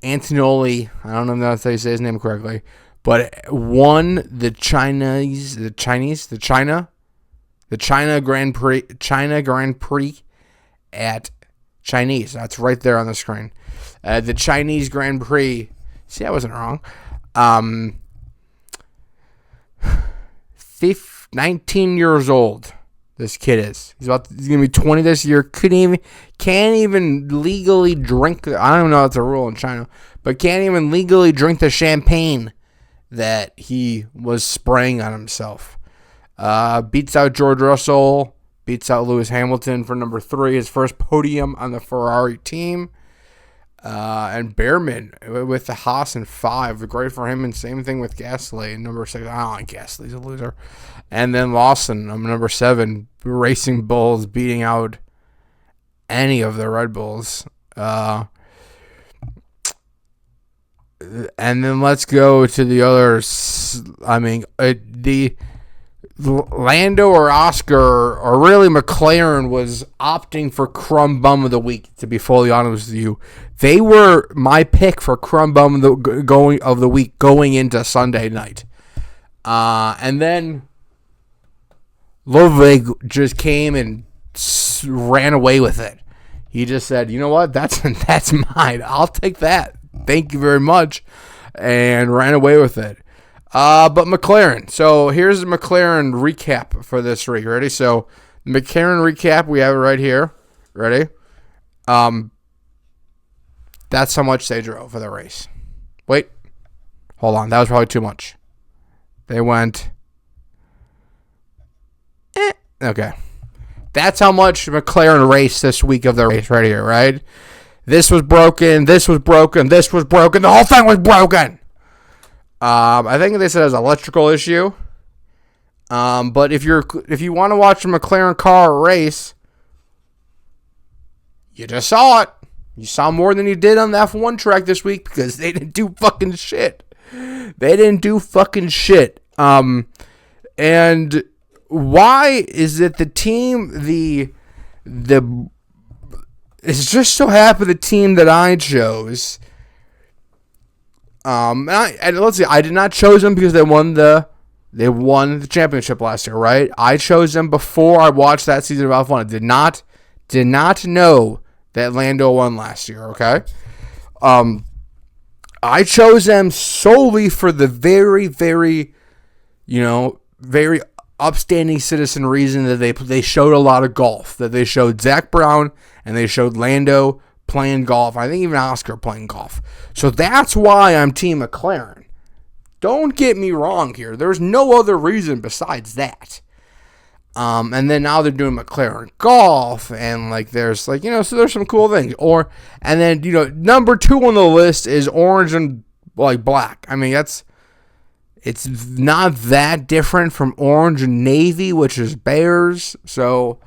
Antonelli, I don't know if I say his name correctly, but won the China Grand Prix at Chinese. That's right there on the screen. The Chinese Grand Prix. See, I wasn't wrong. 19 years old. This kid is. He's gonna be 20 this year. Can't even legally drink. I don't know if it's a rule in China, but can't even legally drink the champagne that he was spraying on himself. Beats out George Russell. Beats out Lewis Hamilton for number 3, his first podium on the Ferrari team. And Behrman with the Haas in 5. Great for him. And same thing with Gasly, number 6. I don't like Gasly. He's a loser. And then Lawson, number 7. Racing Bulls beating out any of the Red Bulls. And then let's go to the others. I mean, the Lando or Oscar, or really McLaren, was opting for Crumb Bum of the Week, to be fully honest with you. They were my pick for Crumb Bum of the week going into Sunday night. And then Ludvig just came and ran away with it. He just said, you know what, that's mine. I'll take that. Thank you very much. And ran away with it. But McLaren. So here's the McLaren recap for this week. Ready? So McLaren recap. We have it right here. Ready? That's how much they drove for the race. Wait. Hold on. That was probably too much. They went. Okay. That's how much McLaren raced this week of the race right here, right? this was broken, this was broken, this was broken, the whole thing was broken. I think they said it was an electrical issue. But if you want to watch a McLaren car race, you just saw it. You saw more than you did on the F1 track this week because they didn't do fucking shit. They didn't do fucking shit. And why is it the team, it's just so happened the team that I chose, and let's see, I did not choose them because they won the championship last year, right? I chose them before I watched that season of F1. I did not know that Lando won last year, okay? I chose them solely for the very, very, very upstanding citizen reason that they showed a lot of golf. That they showed Zach Brown and they showed Lando playing golf. I think even Oscar playing golf. So that's why I'm Team McLaren. Don't get me wrong here. There's no other reason besides that. And then now they're doing McLaren golf, and there's so there's some cool things. And then number 2 on the list is orange and black. I mean it's not that different from orange and navy, which is Bears. So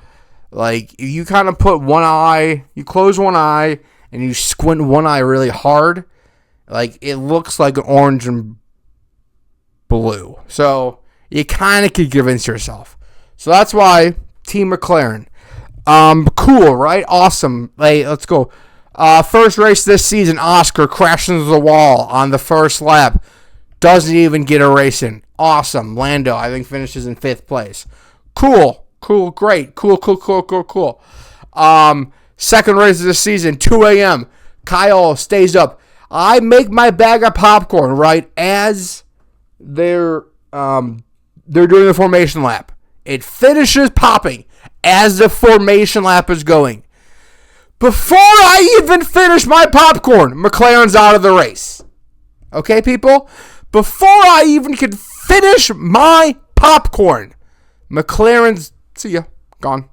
you kind of put one eye, you close one eye, and you squint one eye really hard, it looks like orange and blue. So you kind of could convince yourself. So that's why Team McLaren. Cool, right? Awesome. Let's go. First race this season, Oscar crashed into the wall on the first lap. Doesn't even get a race in. Awesome. Lando, I think, finishes in 5th place. Cool. Great. Cool. Second race of the season, 2 a.m. Kyle stays up. I make my bag of popcorn, right, as they're doing the formation lap. It finishes popping as the formation lap is going. Before I even finish my popcorn, McLaren's out of the race. Okay, people? Before I even could finish my popcorn, McLaren's, see ya, gone.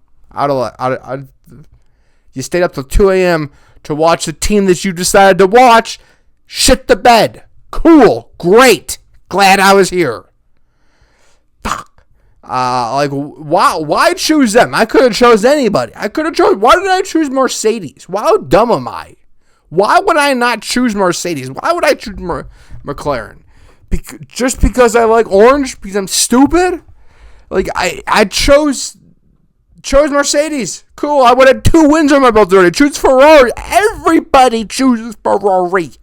You stayed up till 2 a.m. to watch the team that you decided to watch shit the bed. Cool. Great. Glad I was here. Fuck. Why choose them? I could have chose anybody. Why did I choose Mercedes? How dumb am I? Why would I not choose Mercedes? Why would I choose McLaren? Just because I like orange? Because I'm stupid? I chose Mercedes. Cool. I would have 2 wins on my belt already. Choose Ferrari. Everybody chooses Ferrari.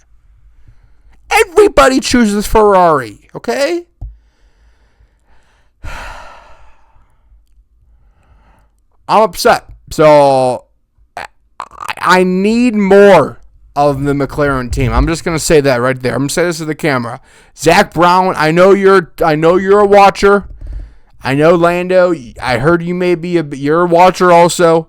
Everybody chooses Ferrari. Okay? I'm upset. So I need more of the McLaren team. I'm just gonna say that right there. I'm gonna say this to the camera. Zach Brown, I know you're a watcher. I know Lando. I heard you may be you're a watcher also.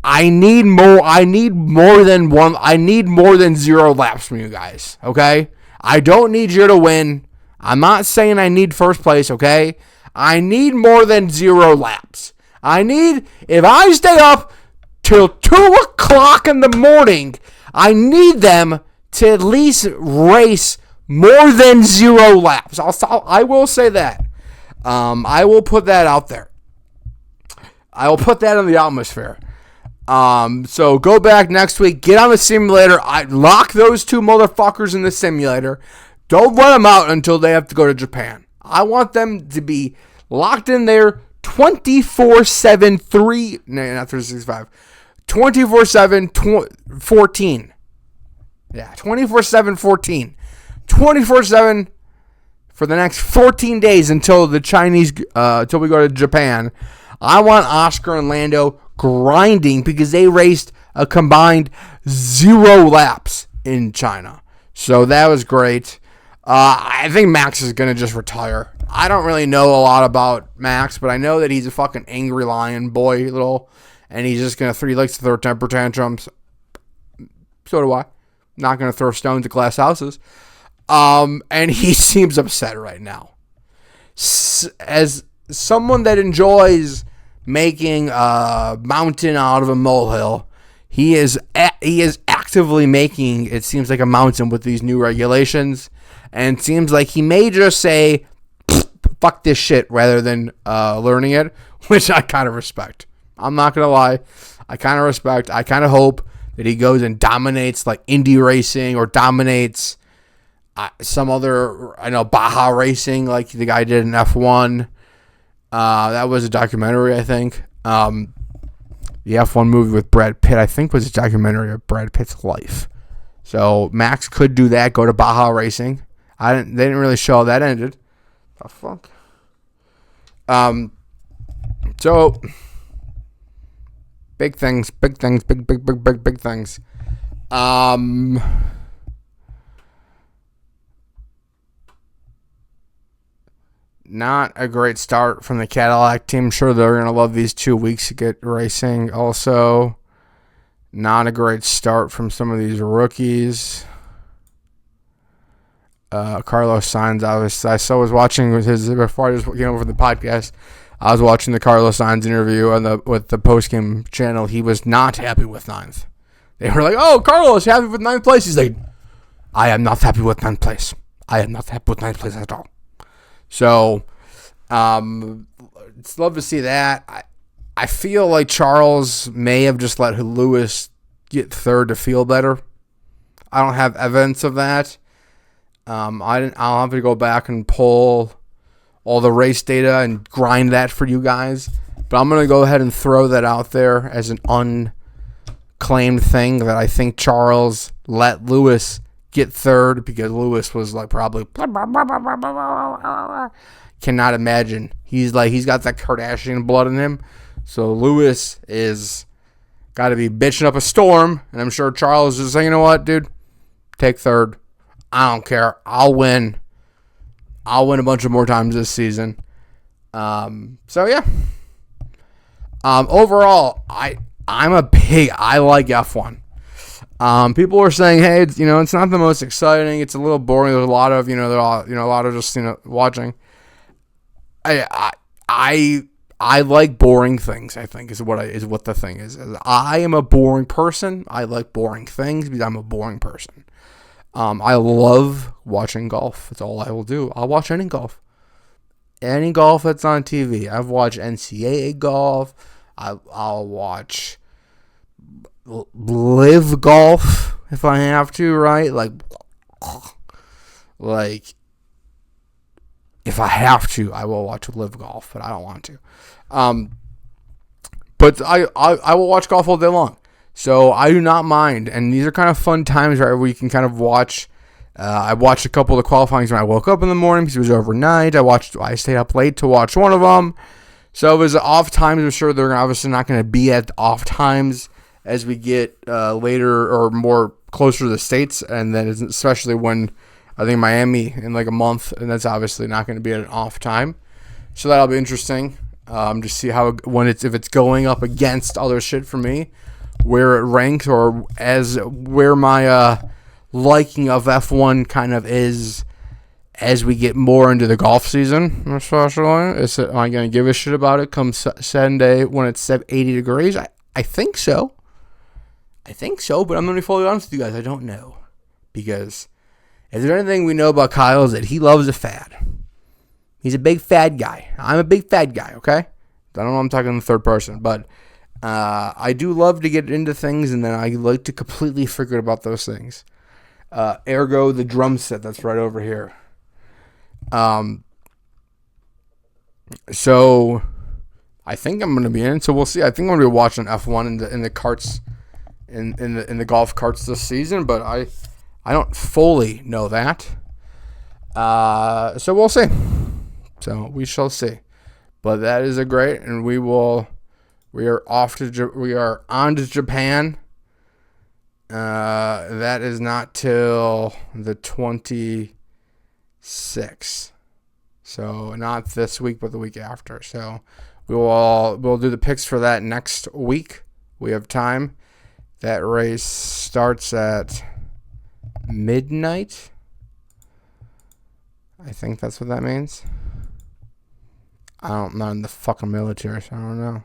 I need more. I need more than 0 laps from you guys. Okay. I don't need you to win. I'm not saying I need first place. Okay. I need more than 0 laps. If I stay up till 2 o'clock in the morning, I need them to at least race more than 0 laps. I will say that. I will put that out there. I will put that in the atmosphere. So go back next week. Get on the simulator. I lock those 2 motherfuckers in the simulator. Don't let them out until they have to go to Japan. I want them to be locked in there 24/7, 365. 24/7, 14. Yeah, 24/7, 14. 24/7 for the next 14 days until the Chinese, until we go to Japan. I want Oscar and Lando grinding because they raced a combined 0 laps in China. So that was great. I think Max is going to just retire. I don't really know a lot about Max, but I know that he's a fucking angry lion boy, and he's just going to he likes to throw temper tantrums. So do I. Not going to throw stones at glass houses. And he seems upset right now. As someone that enjoys making a mountain out of a molehill, He is actively making it seems like a mountain with these new regulations, and it seems like he may just say, fuck this shit, rather than learning it, which I kind of respect. I'm not going to lie. I kind of respect. I kind of hope that he goes and dominates like Indy racing or dominates some other, Baja racing like the guy did in F1. That was a documentary, I think. The F1 movie with Brad Pitt, I think, was a documentary of Brad Pitt's life. So Max could do that, go to Baja racing. They didn't really show how that ended. The fuck? So big things. Big things. Not a great start from the Cadillac team. Sure, they're going to love these 2 weeks to get racing. Also, not a great start from some of these rookies. Carlos Sainz, I was watching his, before I just came over the podcast, I was watching the Carlos Sainz interview with the postgame channel. He was not happy with ninth. They were like, oh, Carlos, happy with ninth place? He's like, I am not happy with ninth place. I am not happy with ninth place at all. So, it's love to see that. I feel like Charles may have just let Lewis get third to feel better. I don't have evidence of that. I'll have to go back and pull all the race data and grind that for you guys. But I'm going to go ahead and throw that out there as an unclaimed thing that I think Charles let Lewis get third because Lewis was like probably cannot imagine. He's got that Kardashian blood in him. So Lewis is got to be bitching up a storm. And I'm sure Charles is saying, you know what, dude? Take third. I don't care. I'll win a bunch of more times this season. So yeah. Overall, I like F1. People are saying, hey, it's not the most exciting. It's a little boring. There's a lot of, a lot of just, watching. I like boring things, I think, is what the thing is. I am a boring person. I like boring things because I'm a boring person. I love watching golf. That's all I will do. I'll watch any golf. Any golf that's on TV. I've watched NCAA golf. I'll watch live golf if I have to, right? Like if I have to, I will watch live golf, but I don't want to. But I will watch golf all day long. So I do not mind, and these are kind of fun times, right, where you can kind of watch. I watched a couple of the qualifyings when I woke up in the morning because it was overnight. I stayed up late to watch one of them. So it was off times. I'm sure they're obviously not going to be at off times as we get later or more closer to the States, and then especially when I think Miami in like a month, and that's obviously not going to be at an off time. So that'll be interesting. To see if it's going up against other shit for me, where it ranks or where my liking of F1 kind of is as we get more into the golf season. Especially, am I going to give a shit about it come Sunday when it's 80 degrees? I think so. But I'm going to be fully honest with you guys. I don't know. Because if there's anything we know about Kyle is that he loves a fad. He's a big fad guy. I'm a big fad guy, okay? I don't know, I'm talking in the third person, but I do love to get into things, and then I like to completely forget about those things. Ergo, the drum set that's right over here. So I think I'm going to be in. So we'll see. I think I'm going to be watching F1 in the carts, in the golf carts this season, but I don't fully know that. So we'll see. So we shall see. But that is a great, and we are on to Japan. That is not till the 26th. So not this week, but the week after. So we'll do the picks for that next week. We have time. That race starts at midnight. I think that's what that means. I'm not in the fucking military, so I don't know.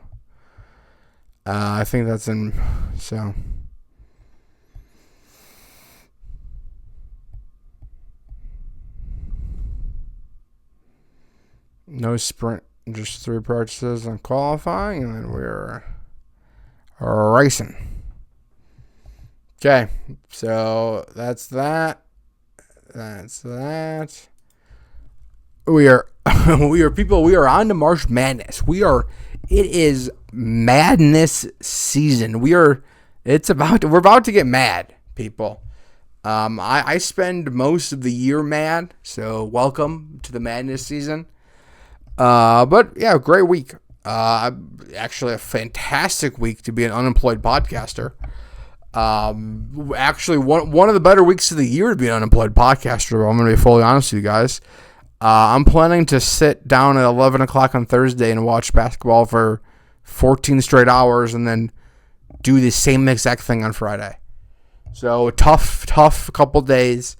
I think that's in. So. No sprint, just 3 practices on qualifying, and then we're racing. Okay, so that's that. That's that. We are people. We are on to March Madness. It is madness season. We're about to get mad, people. I spend most of the year mad, so welcome to the madness season. But yeah, great week. Actually a fantastic week to be an unemployed podcaster. Actually one of the better weeks of the year to be an unemployed podcaster. I'm going to be fully honest with you guys. I'm planning to sit down at 11 o'clock on Thursday and watch basketball for 14 straight hours and then do the same exact thing on Friday. So tough couple days.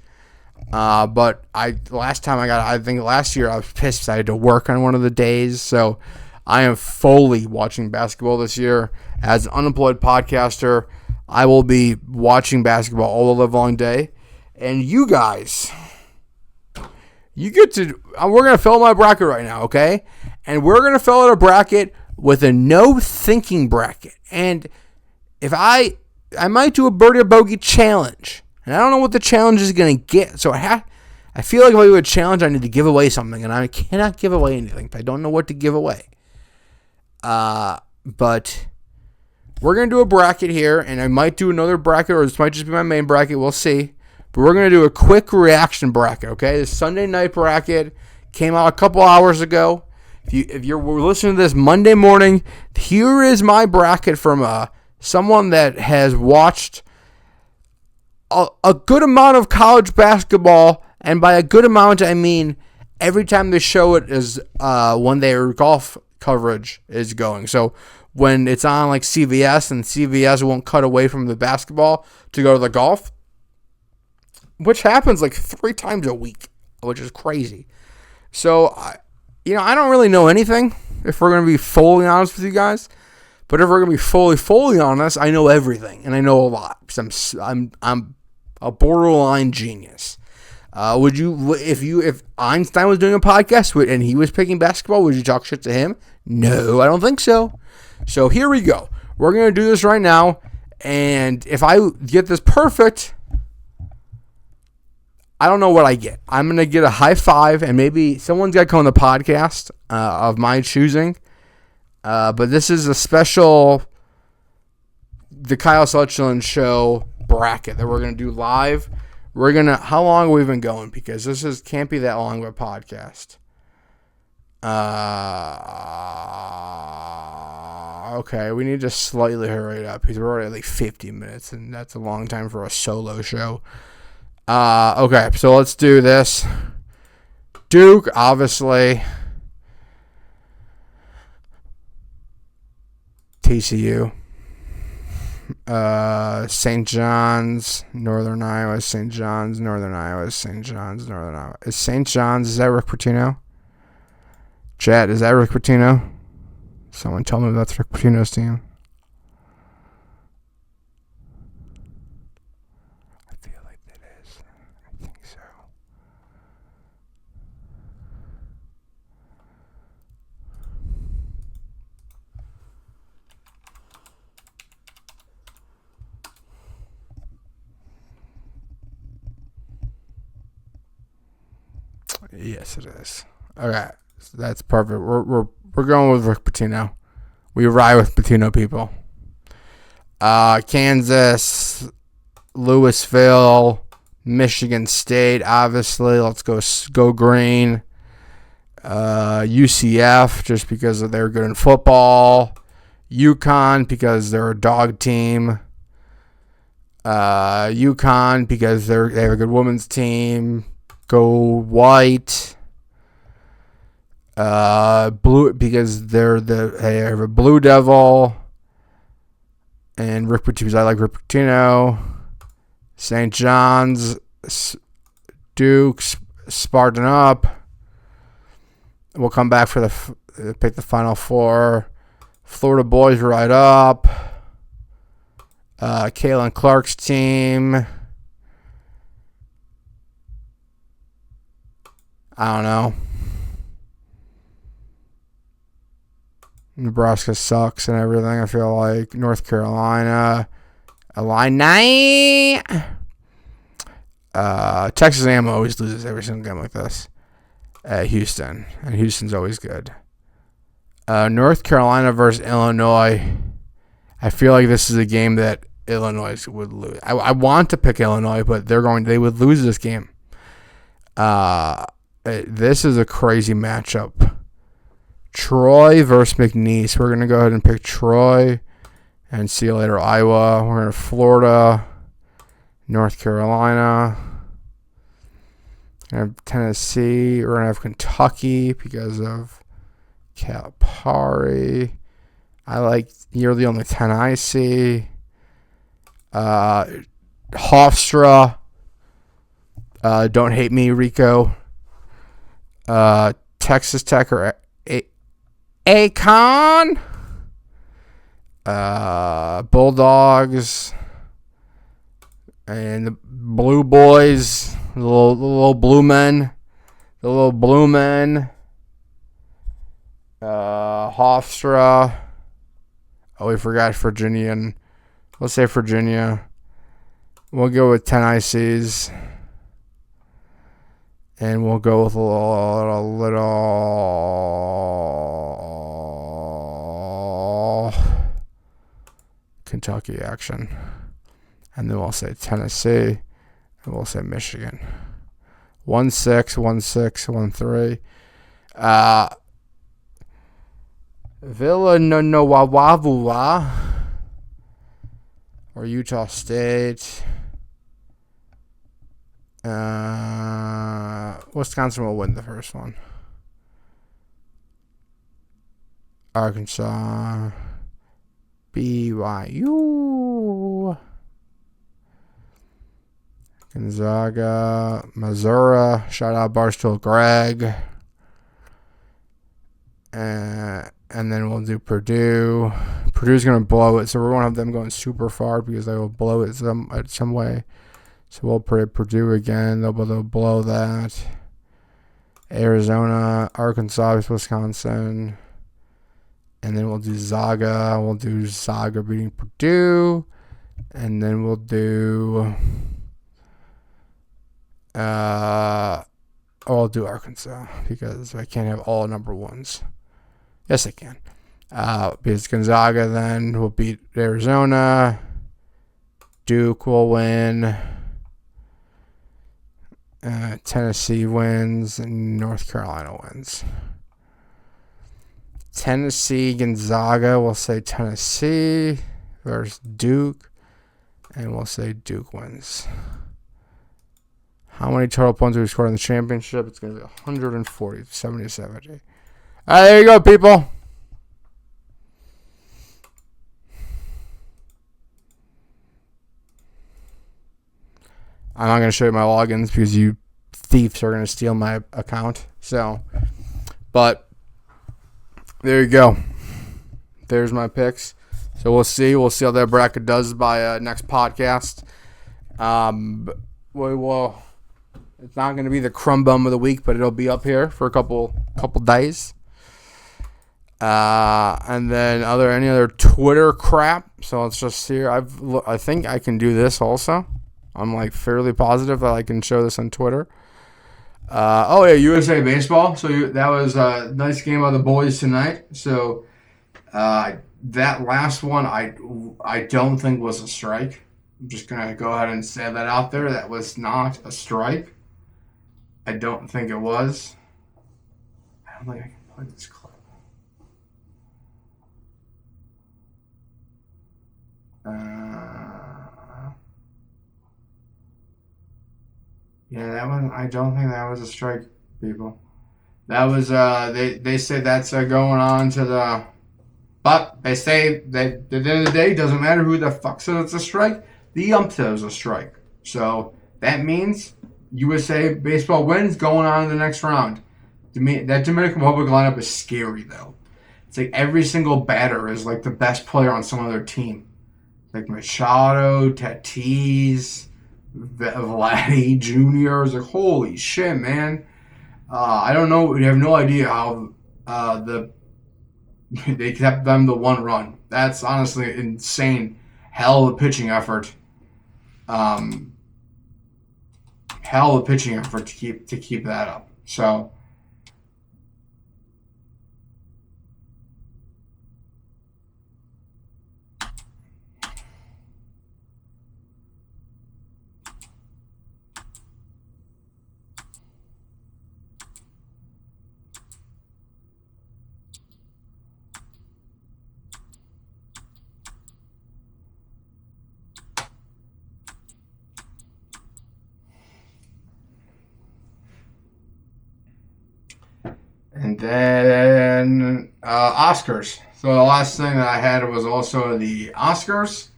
But I think last year I was pissed I had to work on one of the days. So I am fully watching basketball this year. As an unemployed podcaster, I will be watching basketball all the live long day. And you guys, we're going to fill my bracket right now, okay? And we're going to fill out a bracket with a no thinking bracket. And if I might do a birdie or bogey challenge. And I don't know what the challenge is going to get. So I feel like if I do a challenge, I need to give away something. And I cannot give away anything. I don't know what to give away. But we're going to do a bracket here. And I might do another bracket, or this might just be my main bracket. We'll see. But we're going to do a quick reaction bracket, okay? The Sunday night bracket came out a couple hours ago. If you're listening to this Monday morning, here is my bracket from someone that has watched a good amount of college basketball, and by a good amount, I mean every time they show it is when their golf coverage is going. So when it's on like CBS, and CBS won't cut away from the basketball to go to the golf, which happens like 3 times a week, which is crazy. So, I don't really know anything, if we're going to be fully honest with you guys. But if we're going to be fully honest, I know everything, and I know a lot. Because I'm a borderline genius. If Einstein was doing a podcast and he was picking basketball, would you talk shit to him? No, I don't think so. So here we go. We're going to do this right now, and if I get this perfect, I don't know what I get. I'm going to get a high five, and maybe someone's got to come on the podcast of my choosing. But this is a special, the Kyle Sutherland Show bracket that we're going to do live. How long have we been going? Because can't be that long of a podcast. Okay, we need to slightly hurry it up because we're already at like 50 minutes, and that's a long time for a solo show. Okay, so let's do this. Duke, obviously. TCU. St. John's, Northern Iowa. St. John's, Northern Iowa. St. John's, Northern Iowa. Is St. John's, is that Rick Pitino? Chat, is that Rick Pitino? Someone tell me that's Rick Pitino's team. I feel like that is. I think so. Yes, it is. Okay, so that's perfect. We're going with Rick Pitino. We ride with Pitino, people. Kansas, Louisville, Michigan State, obviously. Let's go green. UCF, just because they're good in football. UConn, because they're a dog team. UConn, because they have a good women's team. Go white. Blue, because they have a Blue Devil. And Rick Pitino, because I like Rick Pitino. St. John's, Duke, Spartan up. We'll come back for pick the final 4. Florida boys right up. Caitlin Clark's team. I don't know. Nebraska sucks and everything, I feel like. North Carolina. Illini. Texas A&M always loses every single game like this. Houston. And Houston's always good. North Carolina versus Illinois. I feel like this is a game that Illinois would lose. I want to pick Illinois, but they would lose this game. This is a crazy matchup. Troy versus McNeese. We're going to go ahead and pick Troy. And see you later, Iowa. We're going to Florida. North Carolina. We're going to have Tennessee. We're going to have Kentucky because of Calipari. You're the only 10 I see. Hofstra. Don't hate me, Rico. Texas Tech or Akon. Bulldogs. And the Blue Boys. The little blue men. The little blue men. Hofstra. Oh, we forgot Virginia. And let's say Virginia. We'll go with 10 ICs. And we'll go with a little Kentucky action. And then we'll say Tennessee. And we'll say Michigan. 1-6, 1-6, 1-3. Villanova or Utah State. Wisconsin will win the first one. Arkansas. BYU. Gonzaga. Missouri. Shout out Barstool Greg. And then we'll do Purdue. Purdue's going to blow it, so we won't have them going super far because they will blow it some way. So we'll put Purdue again. They'll blow that. Arizona, Arkansas, Wisconsin. And then we'll do Zaga. We'll do Zaga beating Purdue. And then we'll do... I'll do Arkansas because I can't have all number ones. Yes, I can. Because Gonzaga then will beat Arizona. Duke will win. Tennessee wins. And North Carolina wins. Tennessee, Gonzaga. We'll say Tennessee versus Duke. And we'll say Duke wins. How many total points do we score in the championship? It's going to be 140, 70 to 70. All right, there you go, people. I'm not going to show you my logins because you thieves are going to steal my account. But there you go. There's my picks. So we'll see. We'll see how that bracket does by next podcast. It's not going to be the Crumb Bum of the week, but it'll be up here for a couple days. And then any other Twitter crap. So let's just see here. I think I can do this also. I'm fairly positive that I can show this on Twitter. USA Baseball. So that was a nice game by the boys tonight. So that last one I don't think was a strike. I'm just going to go ahead and say that out there. That was not a strike. I don't think it was. I don't think I can play this clip. That one. I don't think that was a strike, people. That was they say that's going on to the. But they say that at the end of the day, it doesn't matter who the fuck says it's a strike. The ump says a strike. So that means USA Baseball wins going on to the next round. That Dominican Republic lineup is scary, though. It's like every single batter is like the best player on some other team. Like Machado, Tatis, Vladdy Jr. It's like, holy shit, man. I don't know. We have no idea how they kept them the one run. That's honestly insane. Hell of a pitching effort. Hell of a pitching effort to keep that up. So. And then Oscars. So the last thing that I had was also the Oscars.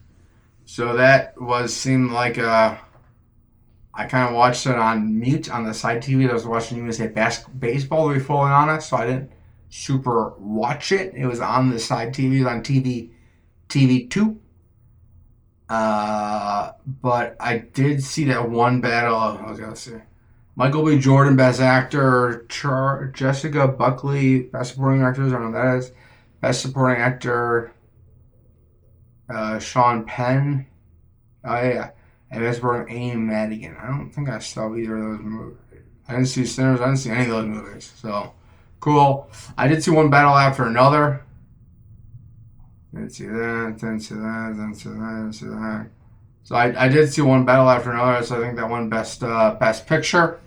So that seemed like I kind of watched it on mute on the side TV. I was watching USA Baseball, to be fully honest, so I didn't super watch it. It was on the side TV, it was on TV2. But I did see that one battle. I was gonna say Michael B. Jordan, Best Actor. Jessica Buckley, Best Supporting Actress. I don't know what that is. Best Supporting Actor. Sean Penn. Oh yeah, and Best Supporting Amy Madigan. I don't think I saw either of those movies. I didn't see Sinners. I didn't see any of those movies. So cool. I did see one battle after another. Didn't see that. Didn't see that. Didn't see that. Didn't see that. So I did see one battle after another. So I think that won Best Picture.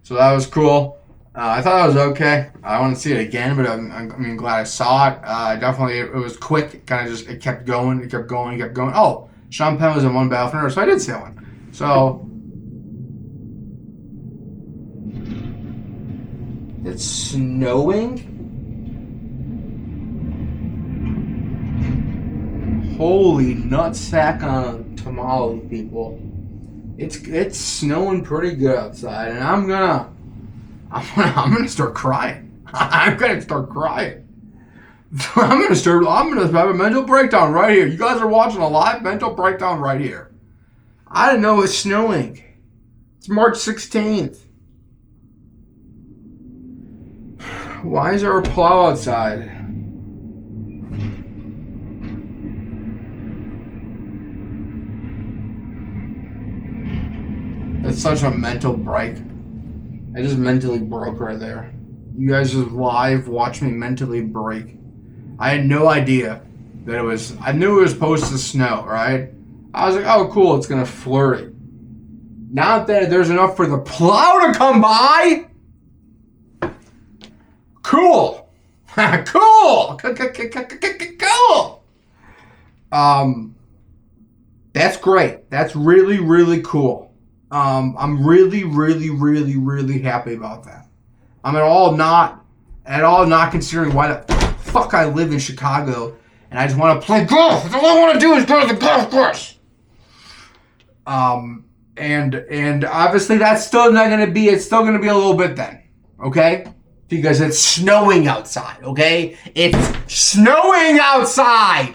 So that was cool. I thought it was okay. I want to see it again, but I'm glad I saw it. Definitely, it was quick. It kept going. It kept going. It kept going. Oh, Sean Penn was in one battle for another, so I did see that one. So it's snowing. Holy nutsack on a tamale, people! It's snowing pretty good outside, and I'm gonna start crying. I'm gonna start crying. I'm gonna have a mental breakdown right here. You guys are watching a live mental breakdown right here. I didn't know it was snowing. It's March 16th. Why is there a plow outside? It's such a mental break. I just mentally broke right there. You guys just live watch me mentally break. I had no idea that it was... I knew it was supposed to snow, right? I was like, oh, cool, it's going to flurry. Not that there's enough for the plow to come by. Cool. Cool. Cool. That's great. That's really, really cool. I'm really, really, really, really happy about that. I'm at all not considering why the fuck I live in Chicago and I just want to play golf. That's all I want to do is go to the golf course. And obviously that's still not going to be. It's still going to be a little bit then, okay? Because it's snowing outside, okay? It's snowing outside.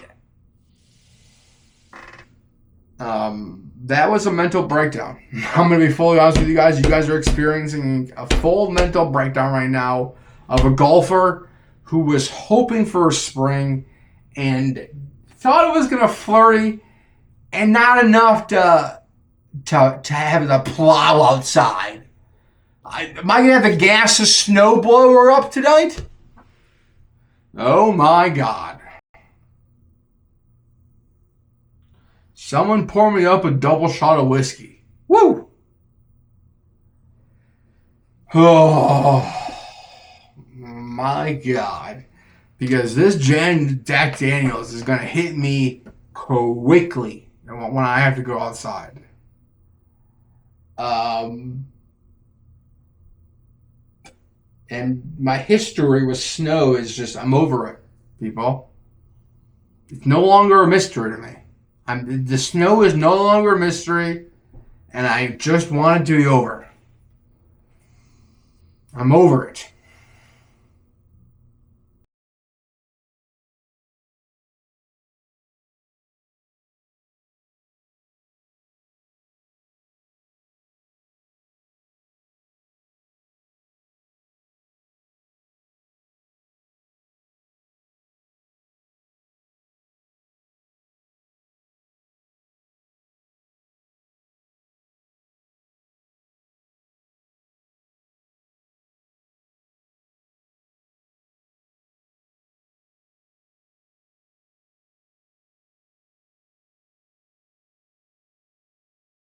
That was a mental breakdown. I'm going to be fully honest with you guys. You guys are experiencing a full mental breakdown right now of a golfer who was hoping for a spring and thought it was going to flurry and not enough to have the plow outside. Am I going to have to gas a snowblower up tonight? Oh my God. Someone pour me up a double shot of whiskey. Woo! Oh, my God. Because this Jack Daniels is going to hit me quickly when I have to go outside. And my history with snow is just, I'm over it, people. It's no longer a mystery to me. The snow is no longer a mystery, and I just want it to be over. I'm over it.